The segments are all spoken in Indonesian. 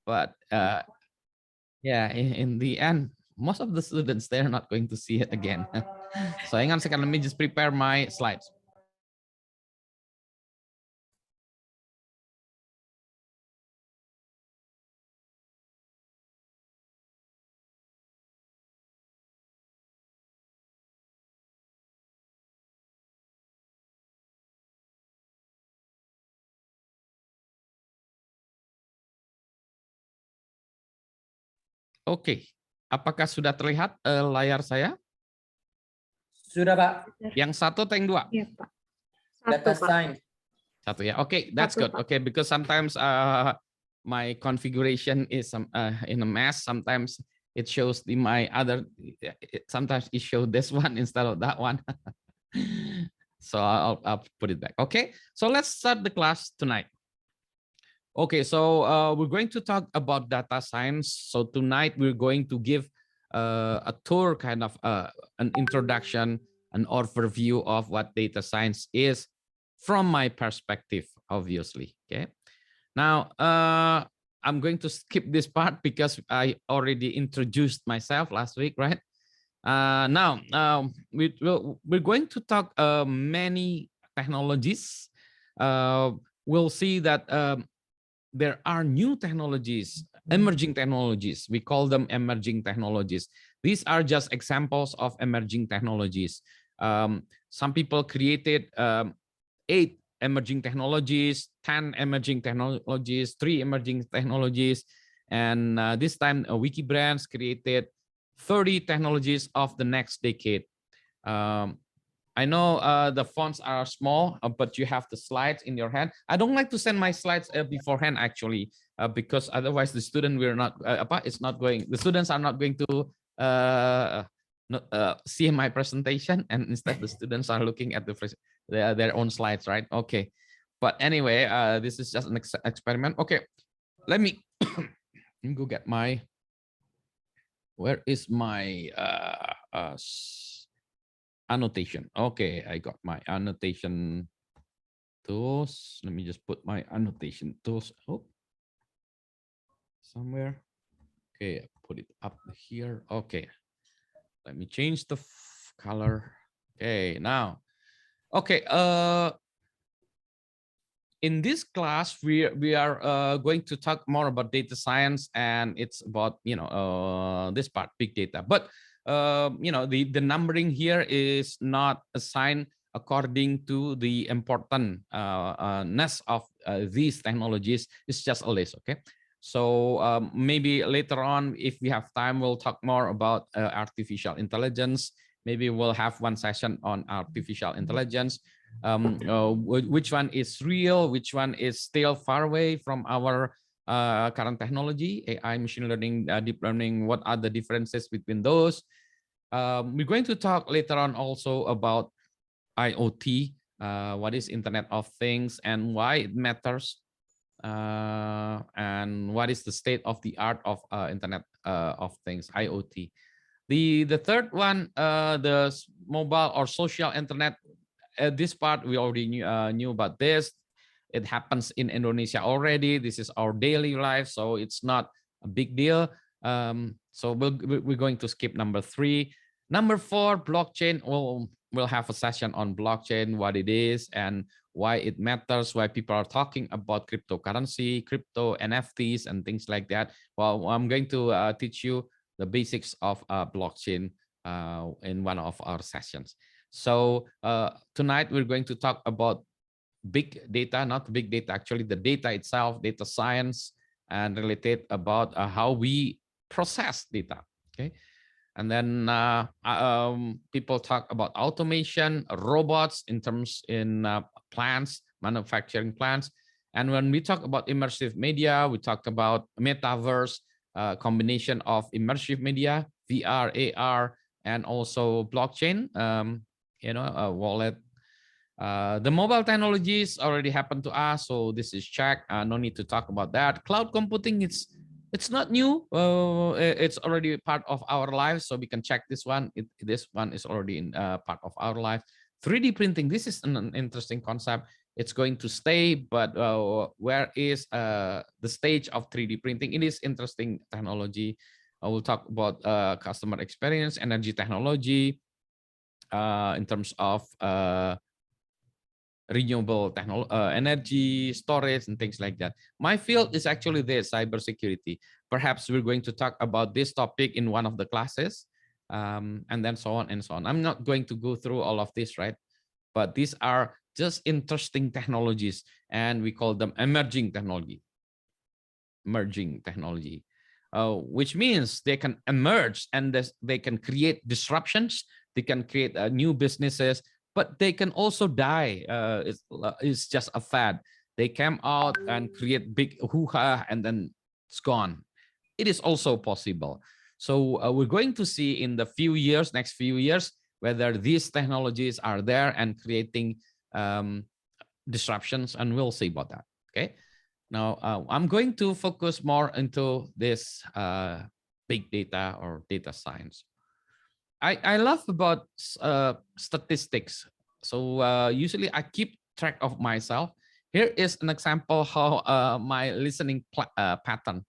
but yeah, in the end, most of the students, they're not going to see it again. So hang on a second, let me just prepare my slides. Oke, apakah sudah terlihat layar saya? Sudah, Pak. Yang satu atau yang dua? Iya, Pak. Data Satu, Pak. sign. Satu ya. Okay, that's Satu, good. Pak. Okay, because sometimes my configuration is in a mess. Sometimes it shows my other. Sometimes it shows this one instead of that one. So I'll put it back. Okay, so let's start the class tonight. Okay, so we're going to talk about data science. So tonight we're going to give a tour, kind of an introduction, an overview of what data science is from my perspective, obviously. Okay. Now, I'm going to skip this part because I already introduced myself last week, right? Now, we're going to talk many technologies. We'll see that there are new technologies, emerging technologies. We call them emerging technologies. These are just examples of emerging technologies. Some people created 8 emerging technologies, 10 emerging technologies, 3 emerging technologies. And this time, Wikibrands created 30 technologies of the next decade. I know the fonts are small, but you have the slides in your hand. I don't like to send my slides beforehand, actually, because otherwise the student will not. It's not going. The students are not going to see my presentation, and instead the students are looking at their own slides, right? Okay, but anyway, this is just an experiment. Okay, let me go get my. Where is my annotation? Okay, I got my annotation tools. Let me just put my annotation tools somewhere. Okay, put it up here. Okay, let me change the color. Okay, now, okay. In this class, we are going to talk more about data science, and it's about this part, big data. But the numbering here is not assigned according to the importance of these technologies. It's just a list, okay? So maybe later on, if we have time, we'll talk more about artificial intelligence. Maybe we'll have one session on artificial intelligence. Which one is real, which one is still far away from our current technology, AI, machine learning, deep learning, what are the differences between those? We're going to talk later on also about IoT, what is Internet of Things and why it matters, and what is the state of the art of Internet of Things, IoT. The third one, the mobile or social internet. This part we already knew about this. It happens in Indonesia already. This is our daily life, so it's not a big deal. So we're going to skip number 3. Number 4, blockchain. We'll have a session on blockchain, what it is and why it matters, why people are talking about cryptocurrency, crypto, NFTs, and things like that. Well, I'm going to teach you the basics of blockchain in one of our sessions. So tonight we're going to talk about big data, not big data, actually the data itself, data science, and related about how we process data. Okay, and then people talk about automation, robots in plants, manufacturing plants. And when we talk about immersive media, we talk about metaverse, combination of immersive media, VR, AR, and also blockchain. A wallet. The mobile technologies already happened to us, so this is checked. No need to talk about that. Cloud computing, it's not new. It's already part of our lives, so we can check this one. This one is already in part of our life. 3D printing, this is an interesting concept. it's going to stay, but where is the stage of 3D printing? It is interesting technology. I will talk about customer experience, energy technology, in terms of renewable energy storage and things like that. My field is actually this, cybersecurity. Perhaps we're going to talk about this topic in one of the classes, and then so on and so on. I'm not going to go through all of this, right? But these are just interesting technologies, and we call them emerging technology. Which means they can emerge and they can create disruptions. They can create new businesses, but they can also die. It's just a fad. They come out and create big hoo-ha, and then it's gone. It is also possible. So we're going to see in the next few years, whether these technologies are there and creating disruptions, and we'll see about that. Okay. Now I'm going to focus more into this big data or data science. I love about statistics. So usually I keep track of myself. Here is an example how my listening pattern.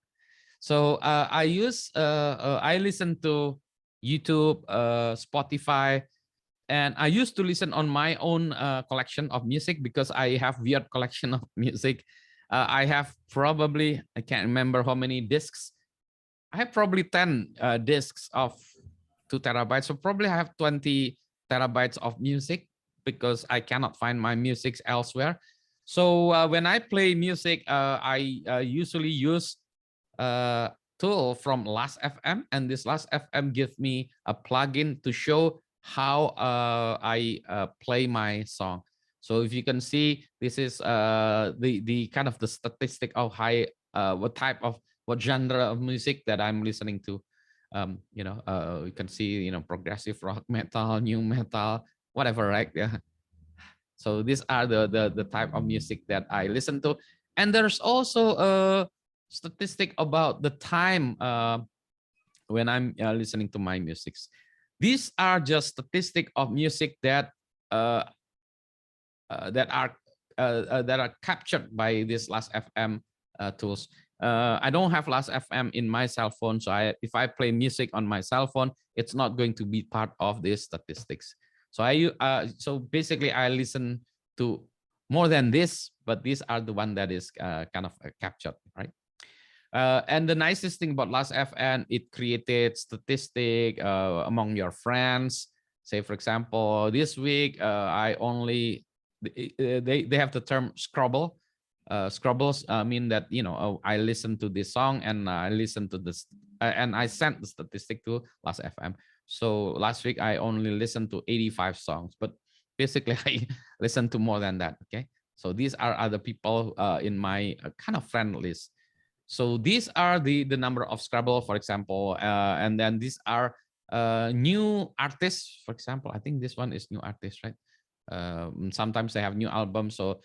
So I listen to YouTube, Spotify, and I used to listen on my own collection of music, because I have weird collection of music. I have probably, I can't remember how many discs. I have probably 10 discs of 2 terabytes. So probably I have 20 terabytes of music, because I cannot find my music elsewhere. So when I play music, I usually use a tool from Last.fm, and this Last.fm gives me a plugin to show how I play my song. So if you can see, this is the kind of the statistic of what genre of music that I'm listening to. You can see, progressive rock, metal, new metal, whatever, right? Yeah. So these are the type of music that I listen to. And there's also a statistic about the time when I'm listening to my music. These are just statistics of music that are captured by this Last.fm tools. I don't have Last.fm in my cell phone, so if I play music on my cell phone, it's not going to be part of these statistics. So so basically I listen to more than this, but these are the one that is kind of captured, right? And the nicest thing about Last.fm, it created statistic among your friends. Say, for example, this week I only they have the term Scrabble. Scrabbles mean that I listen to this song, and I listen to this and I sent the statistic to Last.fm. So last week I only listened to 85 songs, but basically I listened to more than that. Okay, so these are other people in my kind of friend list. So these are the number of Scrabble, for example, and then these are new artists. For example, I think this one is new artist, right? Sometimes they have new albums. So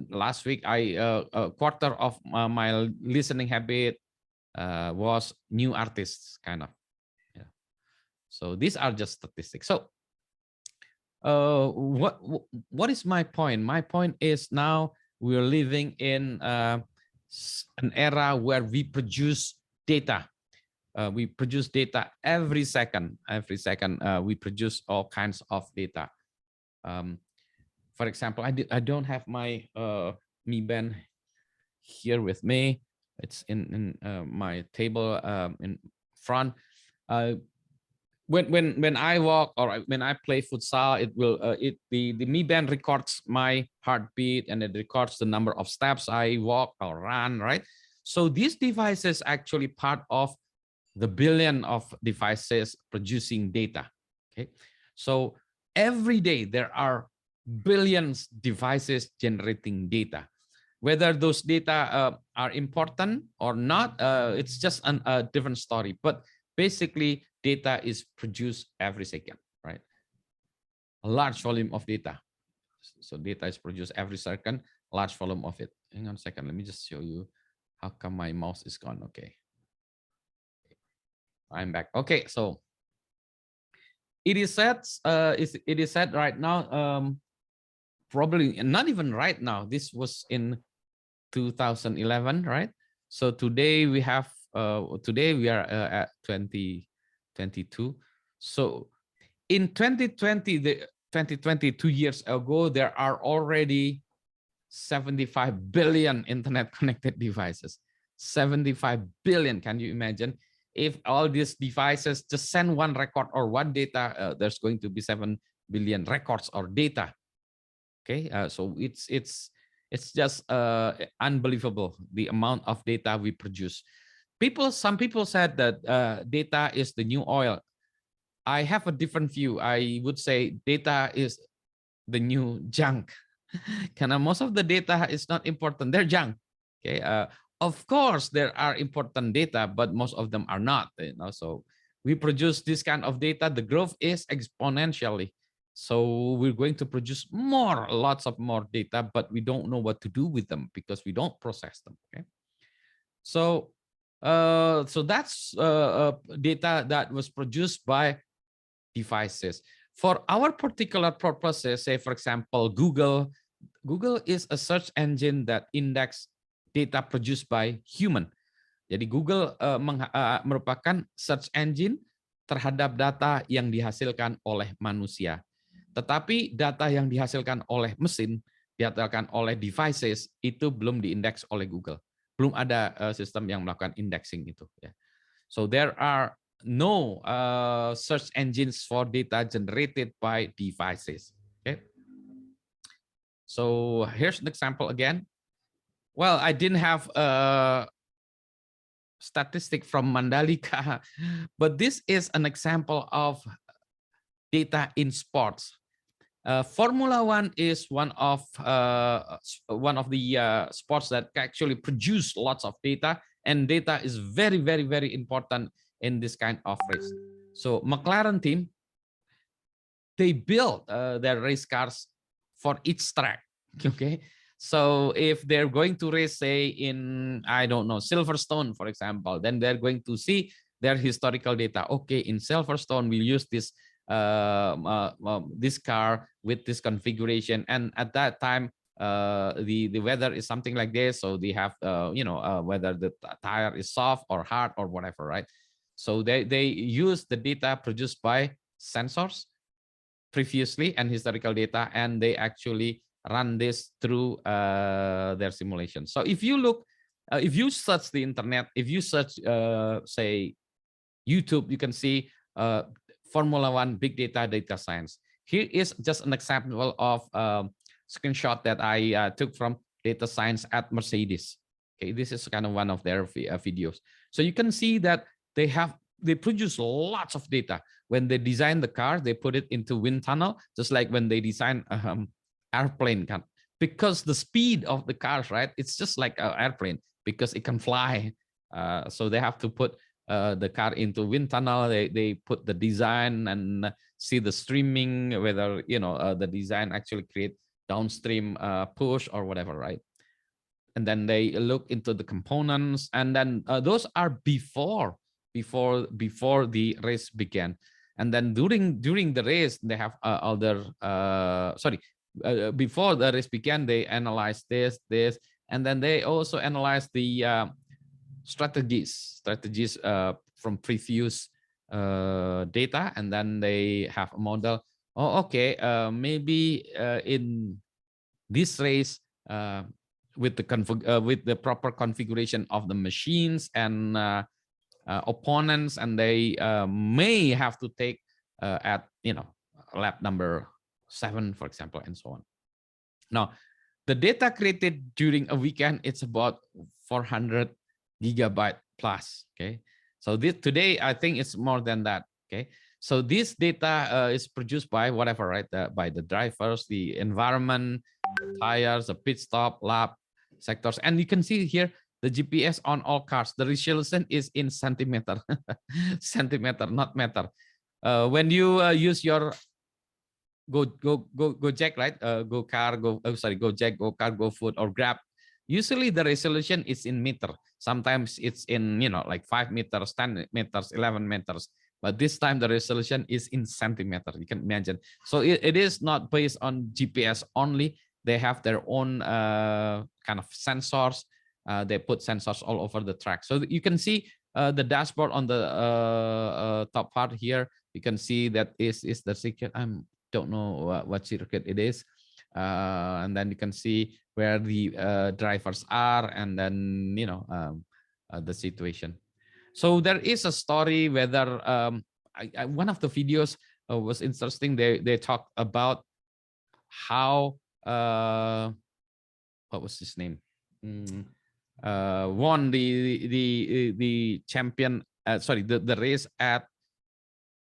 last week, a quarter of my listening habit was new artists, kind of. Yeah. So these are just statistics. So what is my point? My point is now we're living in an era where we produce data. We produce data every second. We produce all kinds of data. For example, I don't have my Mi Band here with me. It's in my table in front. When I walk or when I play futsal, it will the Mi Band records my heartbeat, and it records the number of steps I walk or run, right? So these devices actually part of the billion of devices producing data. Okay, so every day there are billions devices generating data. Whether those data are important or not, it's just a different story. But basically, data is produced every second, right? A large volume of data. So data is produced every second, large volume of it. Hang on a second, let me just show you how come my mouse is gone. Okay, I'm back. Okay, so it is said right now, probably not even right now. This was in 2011, right? So today we have today we are at 2022. So in 2020, the 2020, 2 years ago, there are already 75 billion internet connected devices. 75 billion. Can you imagine? If all these devices just send one record or one data, there's going to be 7 billion records or data. Okay, so it's just unbelievable the amount of data we produce. Some people said that data is the new oil. I have a different view. I would say data is the new junk. Karena most of the data is not important, they're junk. Okay, of course there are important data, but most of them are not. So we produce this kind of data. The growth is exponentially. So we're going to produce lots of more data, but we don't know what to do with them because we don't process them. Okay, so that's data that was produced by devices. For our particular purposes, say for example, Google is a search engine that index data produced by human. Jadi Google merupakan search engine terhadap data yang dihasilkan oleh manusia. Tetapi data yang dihasilkan oleh mesin, dihasilkan oleh devices, itu belum diindeks oleh Google. Belum ada sistem yang melakukan indexing itu. So there are no search engines for data generated by devices. Okay. So here's an example again. Well, I didn't have a statistic from Mandalika, but this is an example of data in sports. Formula One is one of the sports that actually produce lots of data, and data is very, very, very important in this kind of race. So McLaren team, they built their race cars for each track. Okay, so if they're going to race, say in, I don't know, Silverstone, for example, then they're going to see their historical data. Okay, in Silverstone, we'll use this this car with this configuration, and at that time the weather is something like this, so they have whether the tire is soft or hard or whatever, right? So they use the data produced by sensors previously and historical data, and they actually run this through their simulation. So if you look, if you search the internet, if you search say YouTube, you can see Formula One big data science. Here is just an example of screenshot that I took from data science at Mercedes. Okay, this is kind of one of their videos. So you can see that they produce lots of data. When they design the car, they put it into wind tunnel, just like when they design airplane, because the speed of the cars, right? It's just like an airplane because it can fly. So they have to put the car into wind tunnel. They put the design and see the streaming, whether the design actually create downstream push or whatever, right? And then they look into the components, and then those are before the race began. And then during the race, they have before the race began, they analyze this, and then they also analyze the strategies from previous data, and then they have a model. Oh, okay, maybe in this race, with the proper configuration of the machines and opponents, and they may have to take at lap number 7, for example, and so on. Now, the data created during a weekend, it's about 400 gigabyte plus. Okay, so today I think it's more than that. Okay, so this data is produced by whatever, right? By the drivers, the environment, the tires, the pit stop, lap, sectors, and you can see here the GPS on all cars. The resolution is in centimeter, centimeter, not meter. When you use your Gojek, right? Gojek, GoFood, or Grab. Usually the resolution is in meter. Sometimes it's in like 5 meters, 10 meters, 11 meters. but this time the resolution is in centimeter. You can imagine. So it is not based on GPS only. They have their own kind of sensors. They put sensors all over the track. So you can see the dashboard on the top part here. You can see that is the circuit. I don't know what circuit it is. And then you can see where the drivers are, and then the situation. So there is a story whether one of the videos was interesting. They talked about how what was his name? Won the champion. Sorry, the race at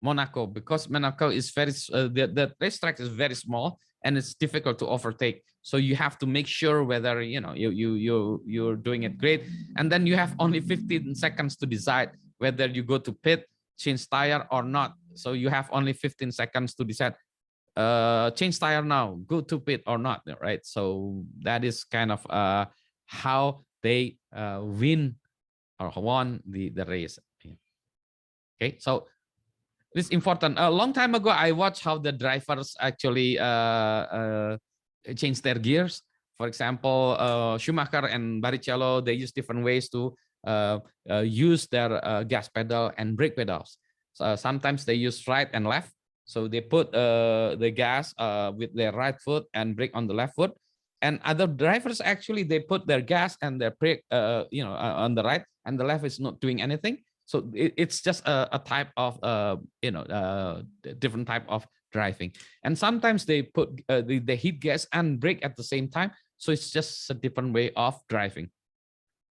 Monaco, because Monaco is very the racetrack is very small and it's difficult to overtake. So you have to make sure whether you're doing it great, and then you have only 15 seconds to decide whether you go to pit, change tire or not. So you have only 15 seconds to decide change tire now, go to pit or not, right? So that is kind of how they win or won the race. Okay, so it's important. A long time ago, I watched how the drivers actually change their gears. For example, Schumacher and Barrichello, they use different ways to use their gas pedal and brake pedals. So sometimes they use right and left. So they put the gas with their right foot and brake on the left foot. And other drivers actually they put their gas and their brake, on the right, and the left is not doing anything. So it's just a type of different type of driving. And sometimes they put the heat gas and brake at the same time. So it's just a different way of driving.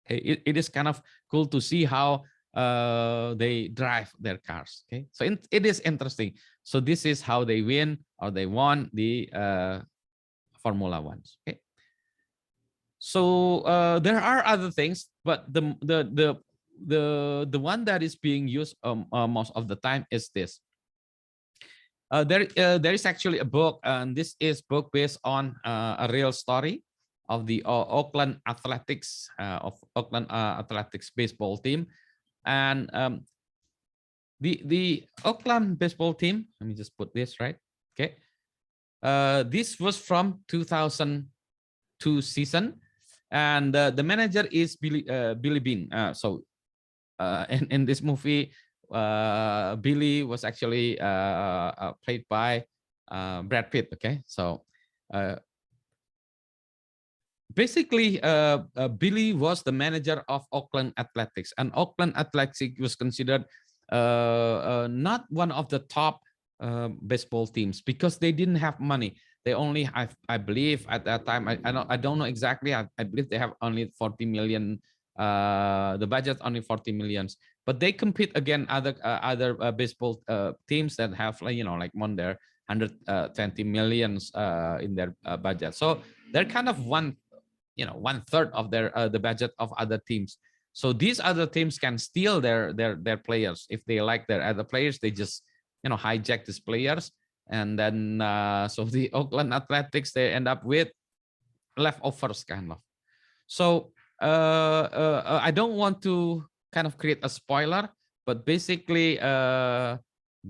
Okay, it is kind of cool to see how they drive their cars. Okay, so it is interesting. So this is how they win or they won the Formula One. Okay, so there are other things, but the one that is being used most of the time is this. There is actually a book, and this is book based on a real story of the Oakland Athletics baseball team. And the Oakland baseball team, let me just put this right. Okay, this was from 2002 season, and the manager is Billy Beane. So in this movie, Billy was actually played by Brad Pitt. Okay, so basically, Billy was the manager of Oakland Athletics, and Oakland Athletics was considered not one of the top baseball teams because they didn't have money. They only, I believe at that time, I don't know exactly. I believe they have only 40 million. The budget only 40 millions, but they compete against other baseball teams that have like more than 120 millions in their budget. So they're kind of one third of their the budget of other teams. So these other teams can steal their players. If they like their other players, they just hijack these players, and then so the Oakland Athletics, they end up with leftovers kind of. So I don't want to kind of create a spoiler, but basically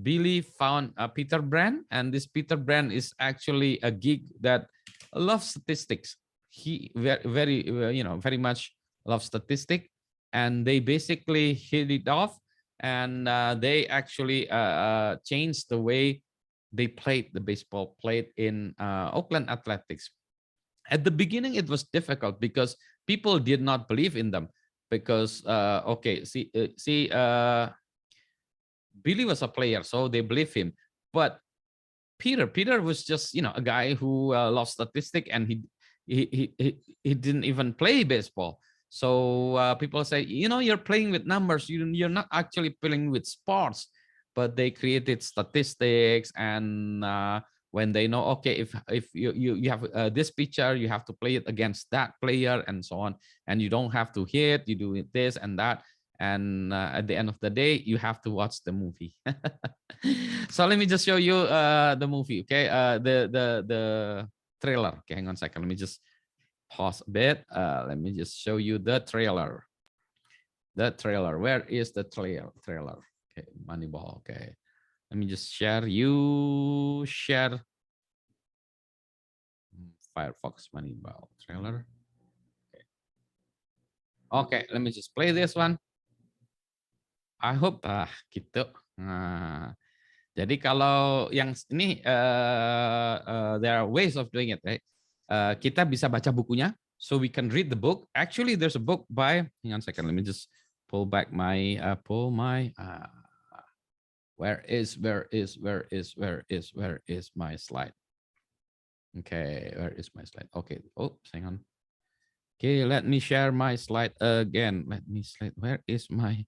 Billy found Peter Brand, and this Peter Brand is actually a geek that loves statistics. He very much loves statistics, and they basically hit it off, and they actually changed the way they played the baseball played in Oakland Athletics. At the beginning, it was difficult because people did not believe in them because Billy was a player, so they believe him. But Peter was just a guy who loves statistics, and he didn't even play baseball. So people say, you're playing with numbers. You're not actually playing with sports. But they created statistics, and when they know, okay, if you have this pitcher, you have to play it against that player and so on, and you don't have to hit, you do this and that, and at the end of the day, you have to watch the movie. So let me just show you the movie. Okay, the trailer. Okay, hang on a second, let me just pause a bit. Let me just show you the trailer. Where is the trailer? Okay, Moneyball. Okay, let me just share. You share Firefox Moneyball trailer. Okay, let me just play this one. I hope gitu. Nah, jadi kalau yang ini there are ways of doing it, right? Kita bisa baca bukunya, so we can read the book. Actually, there's a book by. Hang on a second. Let me just pull back my where is my slide? Okay, where is my slide? Okay. Oh, hang on. Okay, let me share my slide again. Let me slide. Where is my?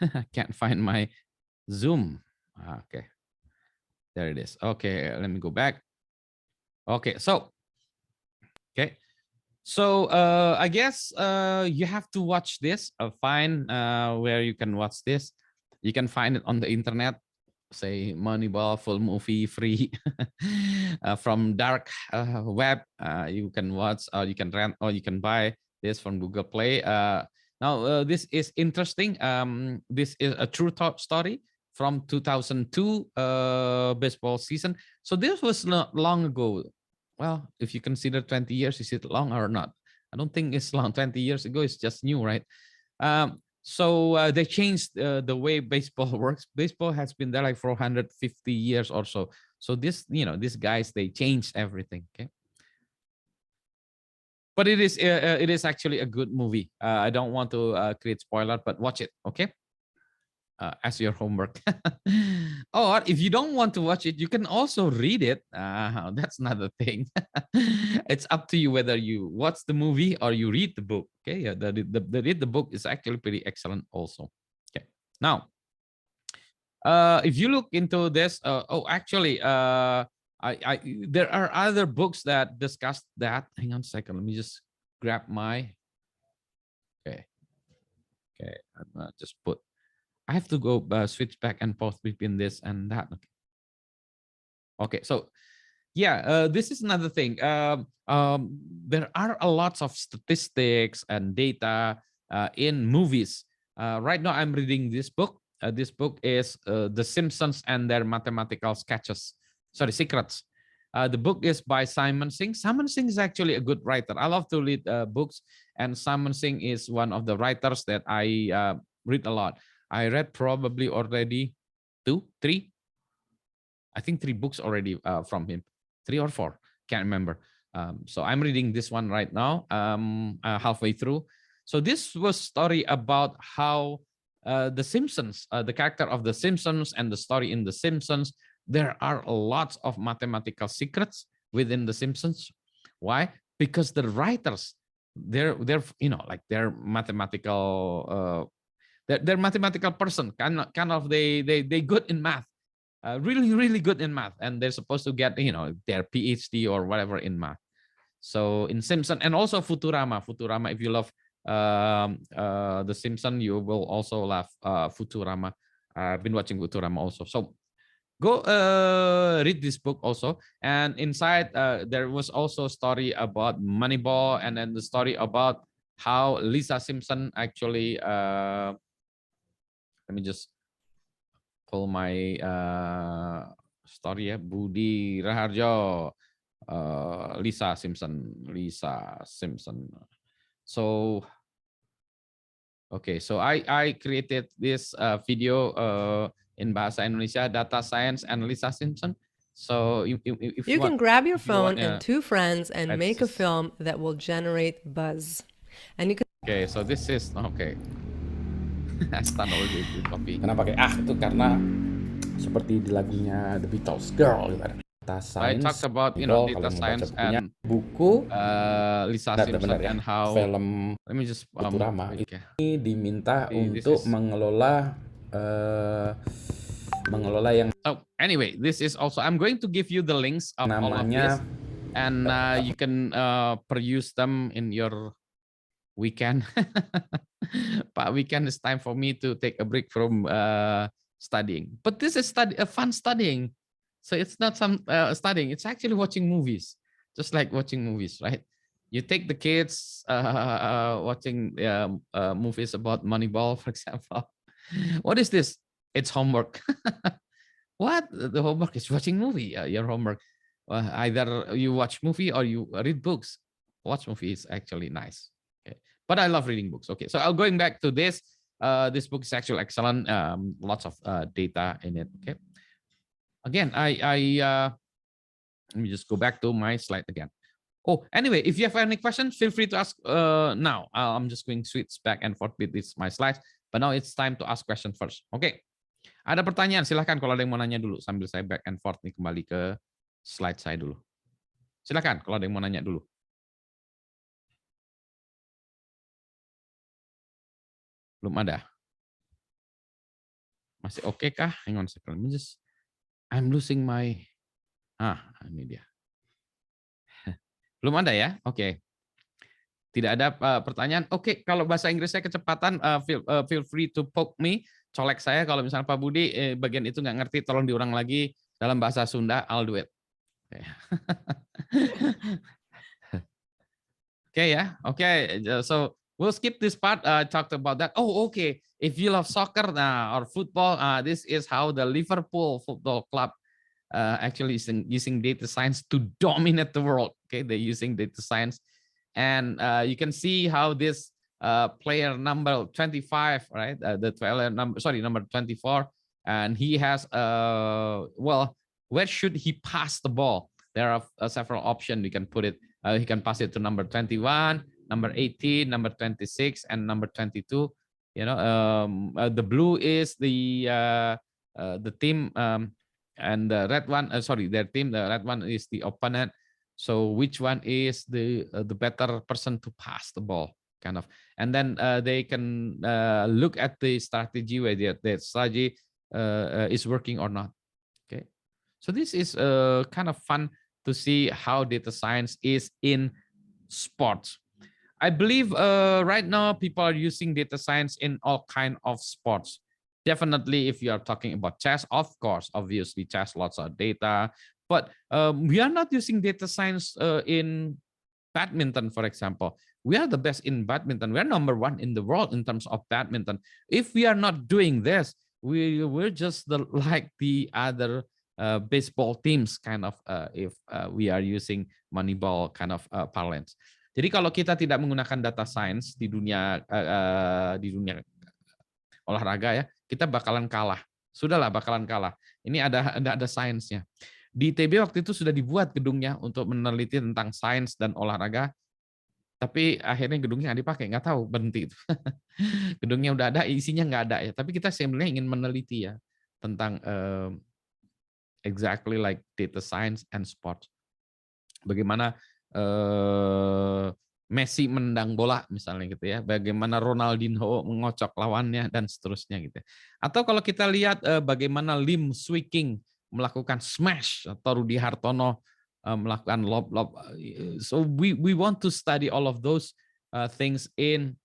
I can't find my Zoom. Okay, there it is. Okay, let me go back. Okay, so I guess you have to watch this. Find where you can watch this. You can find it on the internet. Say Moneyball full movie free from dark web. You can watch, or you can rent, or you can buy this from Google Play. Now this is interesting. This is a true story from 2002 baseball season. So this was not long ago. Well, if you consider 20 years, is it long or not? I don't think it's long. 20 years ago, it's just new, right? So they changed the way baseball works. Baseball has been there like for 150 years or so. So this, these guys, they changed everything. Okay. But it is actually a good movie. I don't want to create spoiler, but watch it. Okay. As your homework. Or if you don't want to watch it, you can also read it. That's another thing. It's up to you whether you watch the movie or you read the book. Okay, yeah, the read the book is actually pretty excellent also. Okay, now if you look into this, actually, there are other books that discuss that. Hang on a second, let me just grab my. Okay, I'm just put. I have to go switch back and forth between this and that. Okay, so yeah, this is another thing. There are a lot of statistics and data in movies. Right now, I'm reading this book. This book is The Simpsons and Their Mathematical Sketches. Sorry, Secrets. The book is by Simon Singh. Simon Singh is actually a good writer. I love to read books, and Simon Singh is one of the writers that I read a lot. I read probably already 2, 3. I think 3 books already from him, 3 or 4, can't remember. So I'm reading this one right now, halfway through. So this was story about how the Simpsons, the character of the Simpsons and the story in the Simpsons, there are lots of mathematical secrets within the Simpsons. Why? Because the writers, they're like they're mathematical. They're mathematical person, kind of they good in math, really good in math, and they're supposed to get their PhD or whatever in math. So in Simpson and also Futurama, if you love the Simpson, you will also love Futurama. I've been watching Futurama also. So go read this book also, and inside there was also a story about Moneyball, and then the story about how Lisa Simpson actually let me just pull my story ya. Budi Raharjo, Lisa Simpson. So okay, so I created this video in Bahasa Indonesia, Data Science and Lisa Simpson. So if You can want, grab your if you want, phone and 2 friends and let's make a just- film that will generate buzz. And you can Okay, so this is okay. I start already with copy. Kenapa pakai itu karena seperti di lagunya The Beatles, Girl gitu. Data I Science. talked about People, data kalau mau baca science bukunya, and buku Lisa benar, Simpson benar ya. and how Film let me just Futurama okay. ini diminta This untuk is- mengelola yang So anyway, this is also I'm going to give you the links of all of this, namanya and you can peruse them in your weekend. But weekend is time for me to take a break from studying. But this is fun studying, so it's not some studying. It's actually watching movies, just like watching movies, right? You take the kids watching movies about Moneyball, for example. What is this? it's homework. What? The homework is watching movie. Your homework. Either you watch movie or you read books. Watch movie is actually nice. Okay. But I love reading books. Okay, so I'll going back to this. This book is actually excellent. Lots of data in it. Okay. Again, let me just go back to my slide again. Oh, anyway, if you have any questions, feel free to ask now. I'm just going to switch back and forth with my slides. But now it's time to ask question first. Okay. Ada pertanyaan, silahkan kalau ada yang mau nanya dulu sambil saya back and forth nih kembali ke slide saya dulu. Silahkan kalau ada yang mau nanya dulu. Belum ada. Masih oke kah? Hang on a second. I'm losing my... ini dia. Belum ada ya? Oke. Tidak ada pertanyaan. Oke, kalau bahasa Inggrisnya kecepatan, feel free to poke me. Colek saya kalau misalnya Pak Budi bagian itu nggak ngerti, tolong diulang lagi dalam bahasa Sunda. I'll do it. Okay, yeah. Okay, so we'll skip this part. Talked about that. Oh, okay. If you love soccer or football, this is how the Liverpool Football Club actually is using data science to dominate the world. Okay, they're using data science, and you can see how this player number 25, right? Number 24, and he has well, where should he pass the ball? There are several options. You can put it. He can pass it to number 21, number 18, number 26, and number 22. You know, the blue is the team, and the red one. Their team. The red one is the opponent. So which one is the better person to pass the ball? Kind of, and then they can look at the strategy whether the strategy is working or not. Okay, so this is kind of fun to see how data science is in sports. I believe right now people are using data science in all kind of sports. Definitely, if you are talking about chess, of course, obviously chess, lots of data. But we are not using data science in badminton, for example. We are the best in badminton. We're number one in the world in terms of badminton. If we are not doing this, we're just like the other baseball teams, kind of, if we are using Moneyball kind of parlance. Jadi kalau kita tidak menggunakan data science di dunia olahraga ya, kita bakalan kalah. Sudahlah, bakalan kalah. Ini ada sainsnya. Di ITB waktu itu sudah dibuat gedungnya untuk meneliti tentang sains dan olahraga. Tapi akhirnya gedungnya nggak dipakai, nggak tahu, berhenti itu. Gedungnya udah ada, isinya nggak ada ya. Tapi kita sebenarnya ingin meneliti ya tentang exactly like data science and sport. Bagaimana Messi menendang bola misalnya gitu ya. Bagaimana Ronaldinho mengocok lawannya dan seterusnya gitu. Atau kalau kita lihat bagaimana Lim Swee King melakukan smash atau Rudi Hartono melakukan lob. So we want to study all of those things in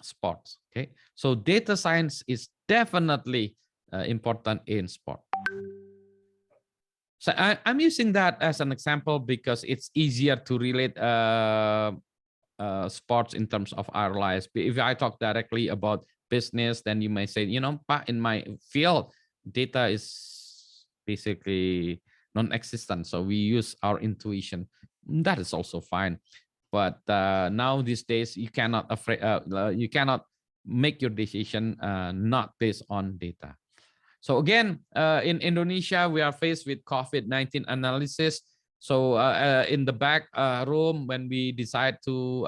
sports. Okay, so data science is definitely important in sport. So I'm using that as an example because it's easier to relate sports in terms of our lives. If I talk directly about business, then you may say, you know, in my field, data is basically non-existent. So we use our intuition. That is also fine. But now these days, you cannot make your decision not based on data. So again, in Indonesia, we are faced with COVID-19 analysis. So in the back room, when we decide to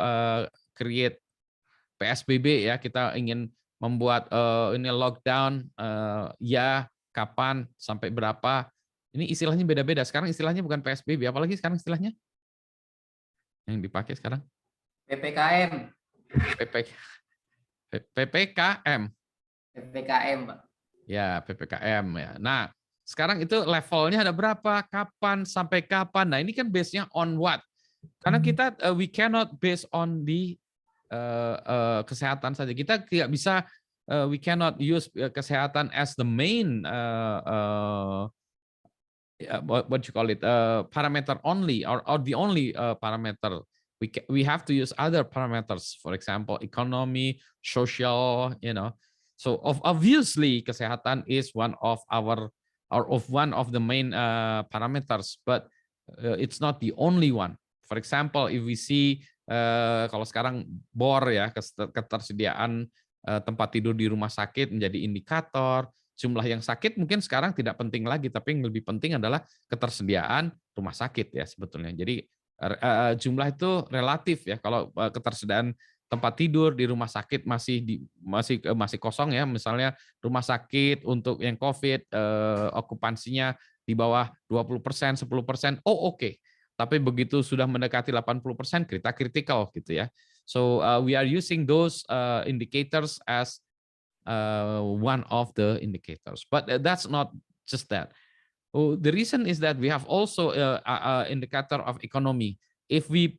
create PSBB, ya kita ingin membuat ini lockdown, ya kapan sampai berapa? Ini istilahnya beda-beda. Sekarang istilahnya bukan PSBB, apalagi sekarang istilahnya yang dipakai sekarang? PPKM. PPKM. PPKM, Pak. Ya, PPKM ya. Nah, sekarang itu levelnya ada berapa, kapan, sampai kapan. Nah, ini kan base-nya on what? Karena kita we cannot based on the kesehatan saja. Kita tidak bisa we cannot use kesehatan as the main what you call it parameter only or the only parameter. We have to use other parameters, for example, economy, social, you know. So obviously kesehatan is one of one of the main parameters, but it's not the only one. For example, if we see kalau sekarang BOR ya, ketersediaan tempat tidur di rumah sakit menjadi indikator. Jumlah yang sakit mungkin sekarang tidak penting lagi, tapi yang lebih penting adalah ketersediaan rumah sakit ya sebetulnya. Jadi jumlah itu relatif ya. Kalau ketersediaan tempat tidur di rumah sakit masih kosong ya, misalnya rumah sakit untuk yang COVID okupansinya di bawah 20%, 10%, oh oke. Tapi begitu sudah mendekati 80%, kita kritikal gitu ya. So we are using those indicators as one of the indicators, but that's not just that. Oh, the reason is that we have also indicator of economy. If we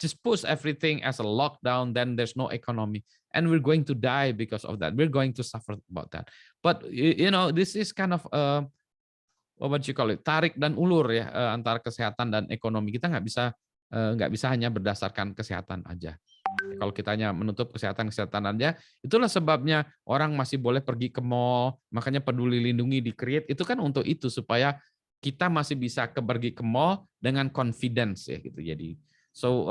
just push everything as a lockdown, then there's no economy, and we're going to die because of that. We're going to suffer about that. But this is kind of what you call it, tarik dan ulur ya antara kesehatan dan ekonomi. Kita nggak bisa hanya berdasarkan kesehatan aja. Kalau kita hanya menutup kesehatan aja, itulah sebabnya orang masih boleh pergi ke mall, makanya Peduli Lindungi di-create itu kan untuk itu, supaya kita masih bisa pergi ke mall dengan confidence ya gitu. Jadi so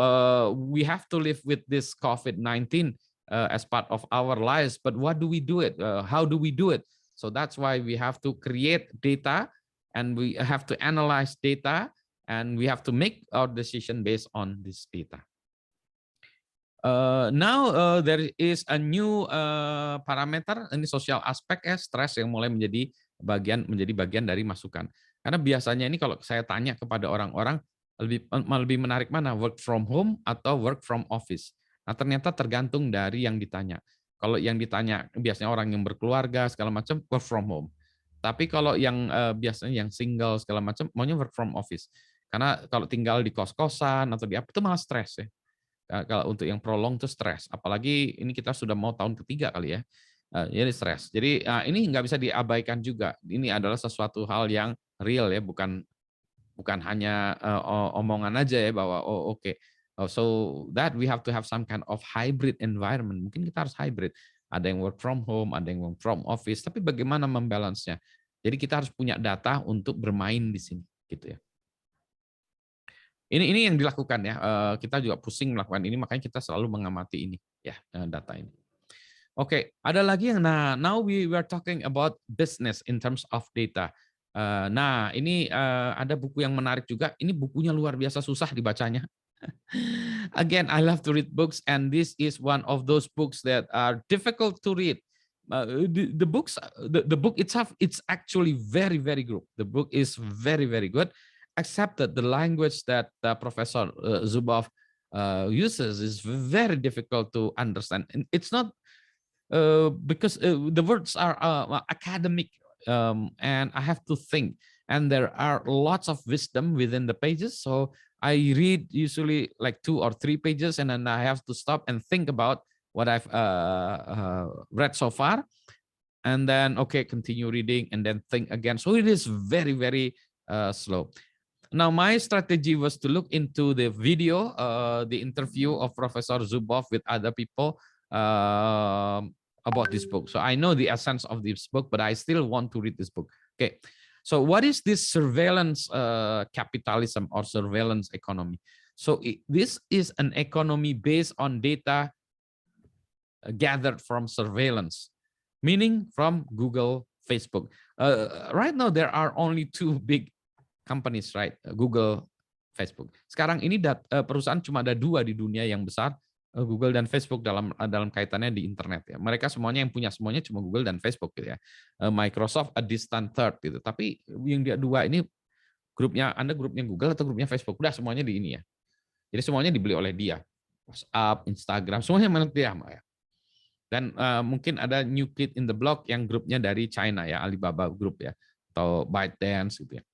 we have to live with this COVID-19 as part of our lives, but what do we do it? How do we do it? So that's why we have to create data, and we have to analyze data, and we have to make our decision based on this data. Now there is a new parameter, ini social aspect ya, stres yang mulai menjadi bagian dari masukan. Karena biasanya ini kalau saya tanya kepada orang-orang lebih menarik mana, work from home atau work from office. Nah ternyata tergantung dari yang ditanya. Kalau yang ditanya biasanya orang yang berkeluarga segala macam work from home. Tapi kalau yang biasanya yang single segala macam maunya work from office. Karena kalau tinggal di kos-kosan atau di apa itu malah stres ya. Kalau untuk yang prolong itu stres, apalagi ini kita sudah mau tahun ketiga kali ya, jadi stres. Jadi ini nggak bisa diabaikan juga. Ini adalah sesuatu hal yang real ya, bukan hanya omongan aja ya bahwa oh oke. So that we have to have some kind of hybrid environment. Mungkin kita harus hybrid. Ada yang work from home, ada yang work from office. Tapi bagaimana membalance-nya? Jadi kita harus punya data untuk bermain di sini, gitu ya. Ini yang dilakukan ya. Kita juga pusing melakukan ini, makanya kita selalu mengamati ini ya, data ini. Oke, ada lagi yang now we are talking about business in terms of data. Nah, ini ada buku yang menarik juga. Ini bukunya luar biasa susah dibacanya. Again, I love to read books, and this is one of those books that are difficult to read. The book itself, it's actually very, very good. The book is very, very good. Except that the language that Professor Zuboff uses is very difficult to understand. And it's not because the words are academic, and I have to think. And there are lots of wisdom within the pages. So I read usually like 2 or 3 pages, and then I have to stop and think about what I've read so far. And then, okay, continue reading and then think again. So it is very, very slow. Now, my strategy was to look into the video, the interview of Professor Zuboff with other people about this book. So I know the essence of this book, but I still want to read this book. Okay, so what is this surveillance capitalism or surveillance economy? So this is an economy based on data gathered from surveillance, meaning from Google, Facebook. Right now, there are only 2 big companies, right? Google, Facebook. Sekarang ini perusahaan cuma ada 2 di dunia yang besar, Google dan Facebook dalam kaitannya di internet ya. Mereka semuanya yang punya semuanya cuma Google dan Facebook gitu ya. Microsoft a distant third gitu. Tapi yang dia 2 ini Anda grupnya Google atau grupnya Facebook, udah semuanya di ini ya. Jadi semuanya dibeli oleh dia. WhatsApp, Instagram, semuanya menurut dia ya. Dan mungkin ada New Kid in the Block yang grupnya dari China ya, Alibaba Group ya, atau ByteDance gitu ya.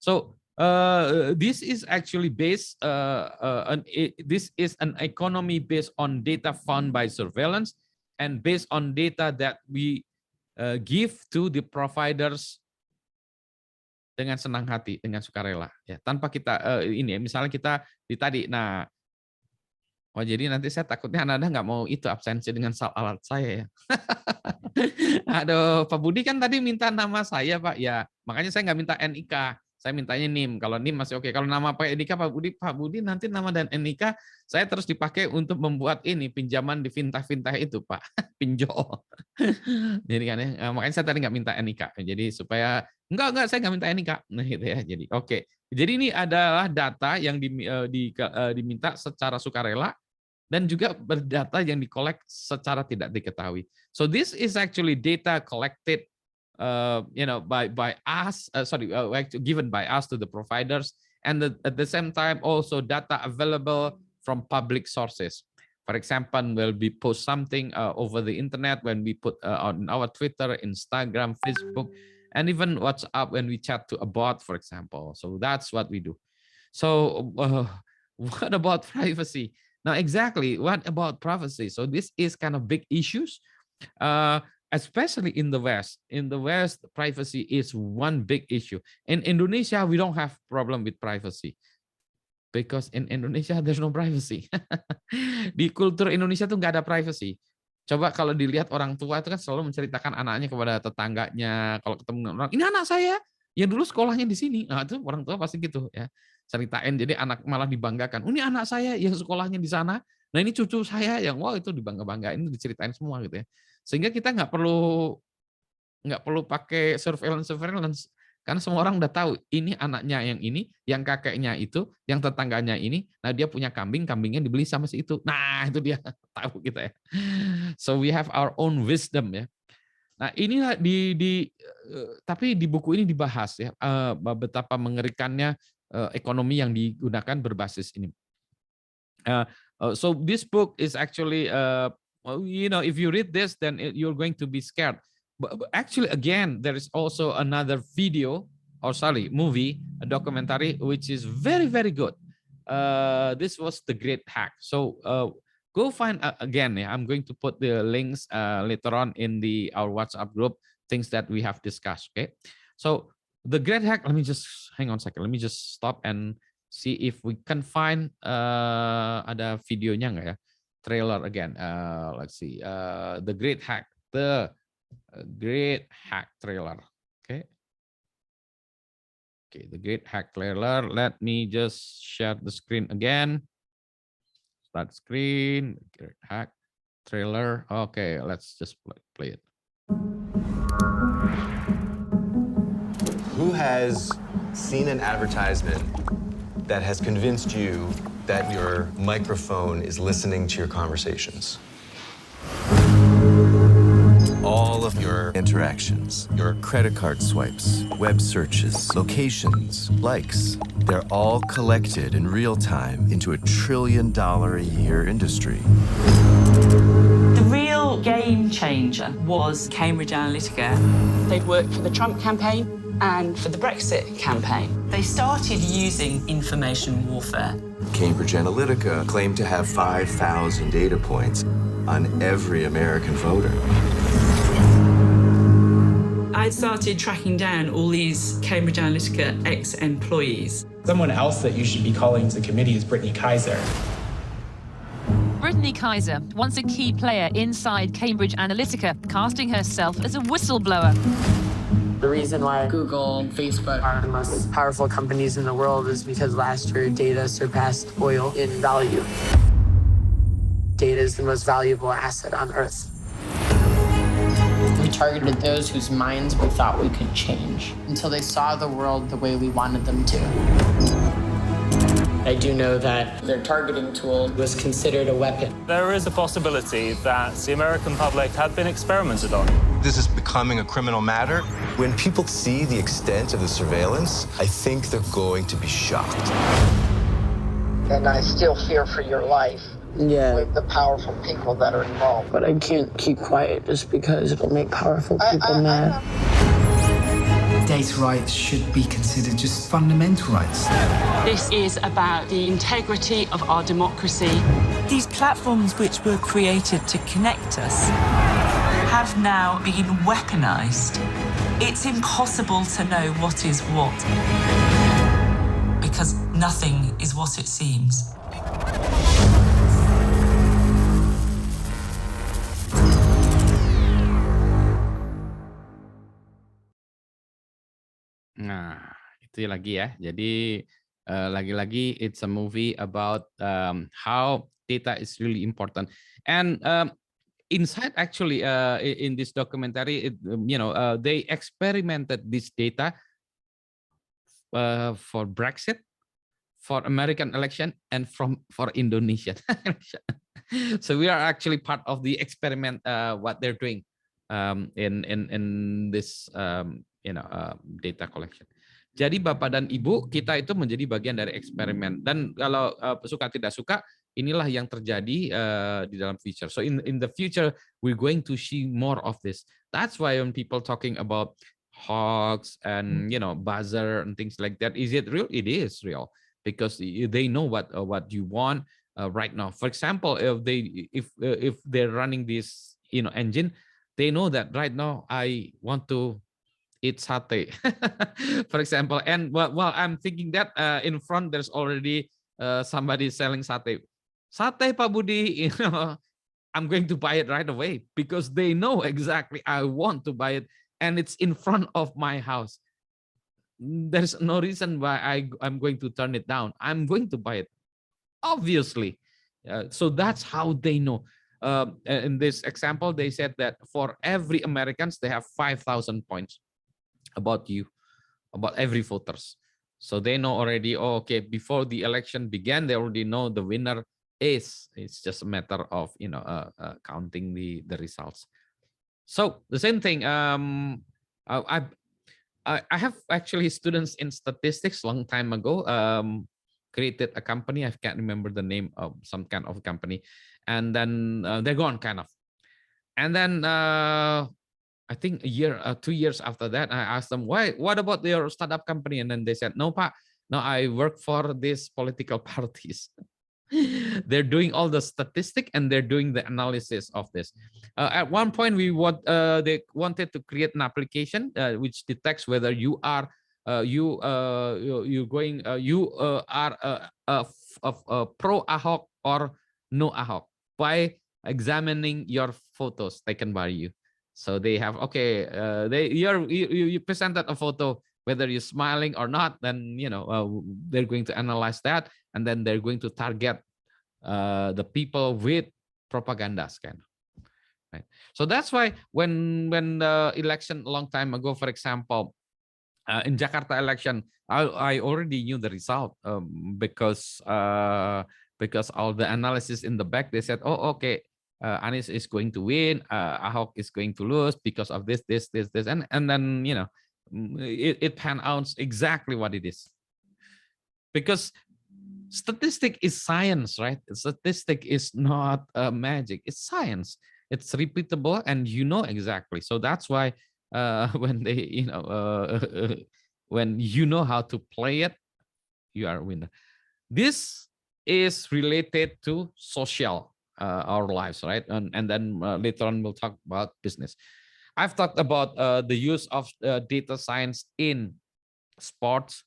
So this is actually based this is an economy based on data found by surveillance and based on data that we give to the providers dengan senang hati, dengan sukarela ya, tanpa kita ini ya, misalnya kita tadi Oh, jadi nanti saya takutnya Anda nggak mau itu absensi dengan alat saya ya. Aduh, Pak Budi kan tadi minta nama saya, Pak. Ya, makanya saya nggak minta NIK. Saya mintanya NIM. Kalau NIM masih oke. Kalau nama Pak NIK, Pak Budi nanti nama dan NIK saya terus dipakai untuk membuat ini pinjaman di fintech itu, Pak. Pinjol. Jadi kan ya, makanya saya tadi nggak minta NIK. Jadi supaya enggak saya nggak minta NIK. Nah, gitu ya. Jadi oke. Jadi ini adalah data yang diminta secara sukarela dan juga berdata yang dikolek secara tidak diketahui. So this is actually data collected, by us. Given by us to the providers, and at the same time also data available from public sources. For example, when we post something over the internet, when we put on our Twitter, Instagram, Facebook, and even WhatsApp when we chat to a bot, for example. So that's what we do. So what about privacy? Now, exactly, what about privacy? So this is kind of big issues, especially in the West. In the West, privacy is one big issue. In Indonesia, we don't have problem with privacy. Because in Indonesia, there's no privacy. Di kultur Indonesia tuh nggak ada privacy. Coba kalau dilihat orang tua itu kan selalu menceritakan anaknya kepada tetangganya. Kalau ketemu orang, ini anak saya yang dulu sekolahnya di sini. Nah, itu orang tua pasti gitu ya. Ceritain, jadi anak malah dibanggakan. Ini anak saya yang sekolahnya di sana. Nah, ini cucu saya yang wow itu dibangga-banggain, diceritain semua gitu ya. Sehingga kita nggak perlu pakai surveillance karena semua orang udah tahu ini anaknya yang ini, yang kakeknya itu, yang tetangganya ini. Nah, dia punya kambingnya dibeli sama si itu. Nah, itu dia tahu kita ya. So we have our own wisdom ya. Nah, inilah tapi di buku ini dibahas ya betapa mengerikannya ekonomi yang digunakan berbasis ini. So this book is actually, if you read this, then you're going to be scared. But actually, again, there is also another movie, a documentary, which is very, very good. This was The Great Hack. So go find again. I'm going to put the links later on in our WhatsApp group, things that we have discussed. Okay, so The Great Hack. Let me just hang on a second. Let me just stop and see if we can find ada videonya nggak ya? Trailer again. Let's see. The Great Hack. The Great Hack trailer. Okay. Okay. The Great Hack trailer. Let me just share the screen again. Start screen. Great Hack trailer. Okay. Let's just play it. Who has seen an advertisement that has convinced you that your microphone is listening to your conversations? All of your interactions, your credit card swipes, web searches, locations, likes, they're all collected in real time into $1 trillion a year industry. The real game changer was Cambridge Analytica. They'd worked for the Trump campaign and for the Brexit campaign. They started using information warfare. Cambridge Analytica claimed to have 5,000 data points on every American voter. I started tracking down all these Cambridge Analytica ex-employees. Someone else that you should be calling to the committee is Brittany Kaiser. Brittany Kaiser, once a key player inside Cambridge Analytica, casting herself as a whistleblower. The reason why Google and Facebook are the most powerful companies in the world is because last year data surpassed oil in value. Data is the most valuable asset on Earth. We targeted those whose minds we thought we could change until they saw the world the way we wanted them to. I do know that their targeting tool was considered a weapon. There is a possibility that the American public had been experimented on. This is becoming a criminal matter. When people see the extent of the surveillance, I think they're going to be shocked. And I still fear for your life. Yeah. With the powerful people that are involved. But I can't keep quiet just because it'll make powerful people mad. Data rights should be considered just fundamental rights. This is about the integrity of our democracy. These platforms which were created to connect us have now been weaponized. It's impossible to know what is what, because nothing is what it seems. itu lagi ya. Jadi lagi-lagi it's a movie about how data is really important. And inside actually in this documentary, they experimented this data for Brexit, for American election, and for Indonesian election. So we are actually part of the experiment what they're doing in this data collection. Jadi Bapak dan Ibu, kita itu menjadi bagian dari eksperimen. Dan kalau suka tidak suka, inilah yang terjadi di dalam future. So in the future, we're going to see more of this. That's why when people talking about hoax and buzzer and things like that, is it real? It is real, because they know what you want right now. For example, if they're running this engine, they know that right now I want to eat satay, for example. And while I'm thinking that in front there's already somebody selling satay. Satay Pak Budi, I'm going to buy it right away because they know exactly I want to buy it, and it's in front of my house. There's no reason why I'm going to turn it down. I'm going to buy it, obviously. So that's how they know. In this example, they said that for every Americans, they have 5,000 points about you, about every voters. So they know already, okay, before the election began, they already know the winner is. It's just a matter of counting the results. So the same thing. I have actually students in statistics long time ago. Created a company. I can't remember the name of some kind of company, and then they're gone kind of. And then I think 2 years after that, I asked them, why? What about your startup company? And then they said, no, Pak, no, I work for these political parties. They're doing all the statistic and they're doing the analysis of this. At one point, they wanted to create an application which detects whether you are pro Ahok or no Ahok by examining your photos taken by you. So they have, okay, you presented a photo, whether you're smiling or not, then they're going to analyze that, and then they're going to target the people with propaganda scan. Right. So that's why when the election a long time ago, for example, in Jakarta election, I already knew the result because all the analysis in the back, they said, oh, okay, Anies is going to win, Ahok is going to lose because of this, and then it pan out exactly what it is. Because statistic is science, right? Statistic is not magic; it's science. It's repeatable, and exactly. So that's why when they, when you know how to play it, you are a winner. This is related to social. Our lives, right? And then later on we'll talk about business. I've talked about the use of data science in sports,